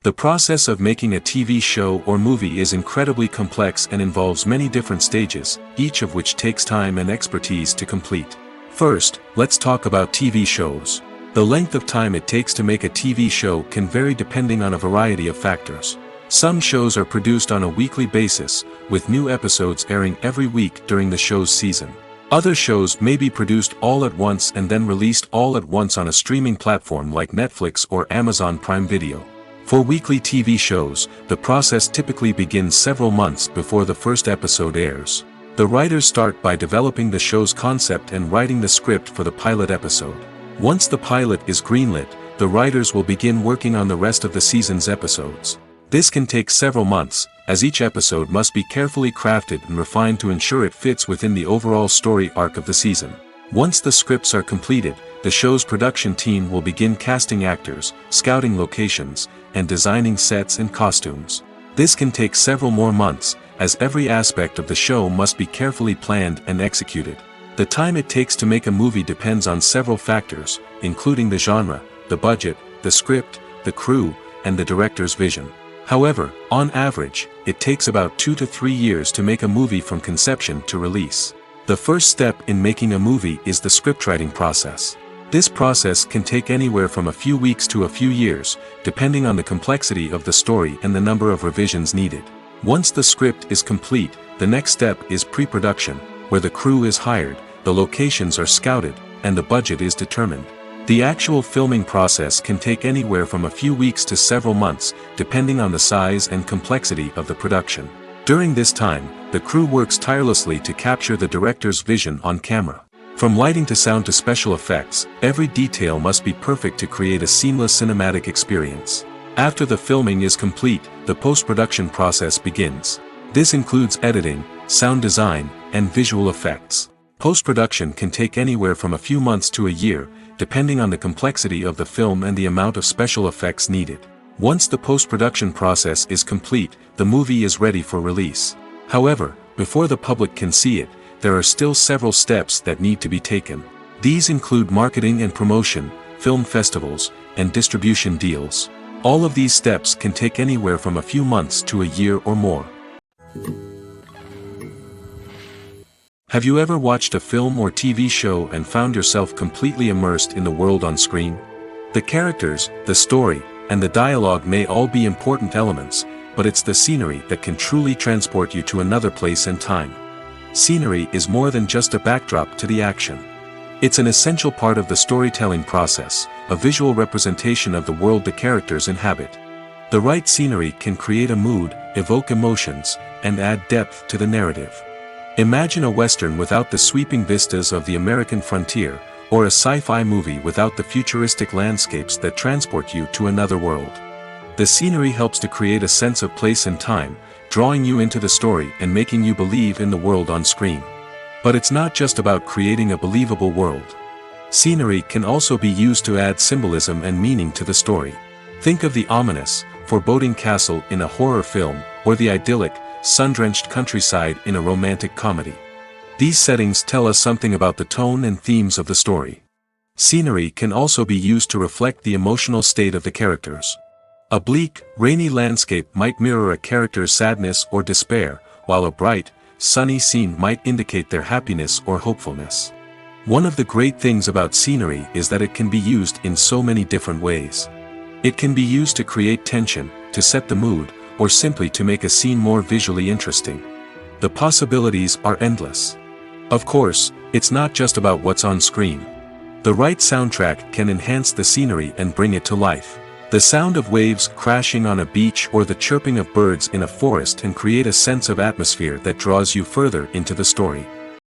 The process of making a TV show or movie is incredibly complex and involves many different stages, each of which takes time and expertise to complete. First, let's talk about TV shows. The length of time it takes to make a TV show can vary depending on a variety of factors. Some shows are produced on a weekly basis, with new episodes airing every week during the show's season. Other shows may be produced all at once and then released all at once on a streaming platform like Netflix or Amazon Prime Video. For weekly TV shows, the process typically begins several months before the first episode airs. The writers start by developing the show's concept and writing the script for the pilot episode. Once the pilot is greenlit, the writers will begin working on the rest of the season's episodes. This can take several months, as each episode must be carefully crafted and refined to ensure it fits within the overall story arc of the season. Once the scripts are completed, the show's production team will begin casting actors, scouting locations, and designing sets and costumes. This can take several more months, as every aspect of the show must be carefully planned and executed. The time it takes to make a movie depends on several factors, including the genre, the budget, the script, the crew, and the director's vision. However, on average, it takes about 2 to 3 years to make a movie from conception to release. The first step in making a movie is the scriptwriting process. This process can take anywhere from a few weeks to a few years, depending on the complexity of the story and the number of revisions needed. Once the script is complete, the next step is pre-production, where the crew is hired, the locations are scouted, and the budget is determined. The actual filming process can take anywhere from a few weeks to several months, depending on the size and complexity of the production. During this time, the crew works tirelessly to capture the director's vision on camera. From lighting to sound to special effects, every detail must be perfect to create a seamless cinematic experience. After the filming is complete, the post-production process begins. This includes editing, sound design, and visual effects. Post-production can take anywhere from a few months to a year, depending on the complexity of the film and the amount of special effects needed. Once the post-production process is complete, the movie is ready for release. However, before the public can see it, there are still several steps that need to be taken. These include marketing and promotion, film festivals, and distribution deals. All of these steps can take anywhere from a few months to a year or more. Have you ever watched a film or TV show and found yourself completely immersed in the world on screen? The characters, the story, and the dialogue may all be important elements, but it's the scenery that can truly transport you to another place and time. Scenery is more than just a backdrop to the action. It's an essential part of the storytelling process, a visual representation of the world the characters inhabit. The right scenery can create a mood, evoke emotions, and add depth to the narrative. Imagine a Western without the sweeping vistas of the American frontier, or a sci-fi movie without the futuristic landscapes that transport you to another world. The scenery helps to create a sense of place and time, drawing you into the story and making you believe in the world on screen. But it's not just about creating a believable world. Scenery can also be used to add symbolism and meaning to the story. Think of the ominous, foreboding castle in a horror film, or the idyllic, sun-drenched countryside in a romantic comedy. These settings tell us something about the tone and themes of the story. Scenery can also be used to reflect the emotional state of the characters. A bleak, rainy landscape might mirror a character's sadness or despair, while a bright, sunny scene might indicate their happiness or hopefulness. One of the great things about scenery is that it can be used in so many different ways. It can be used to create tension, to set the mood, or simply to make a scene more visually interesting. The possibilities are endless. Of course, it's not just about what's on screen. The right soundtrack can enhance the scenery and bring it to life. The sound of waves crashing on a beach or the chirping of birds in a forest can create a sense of atmosphere that draws you further into the story.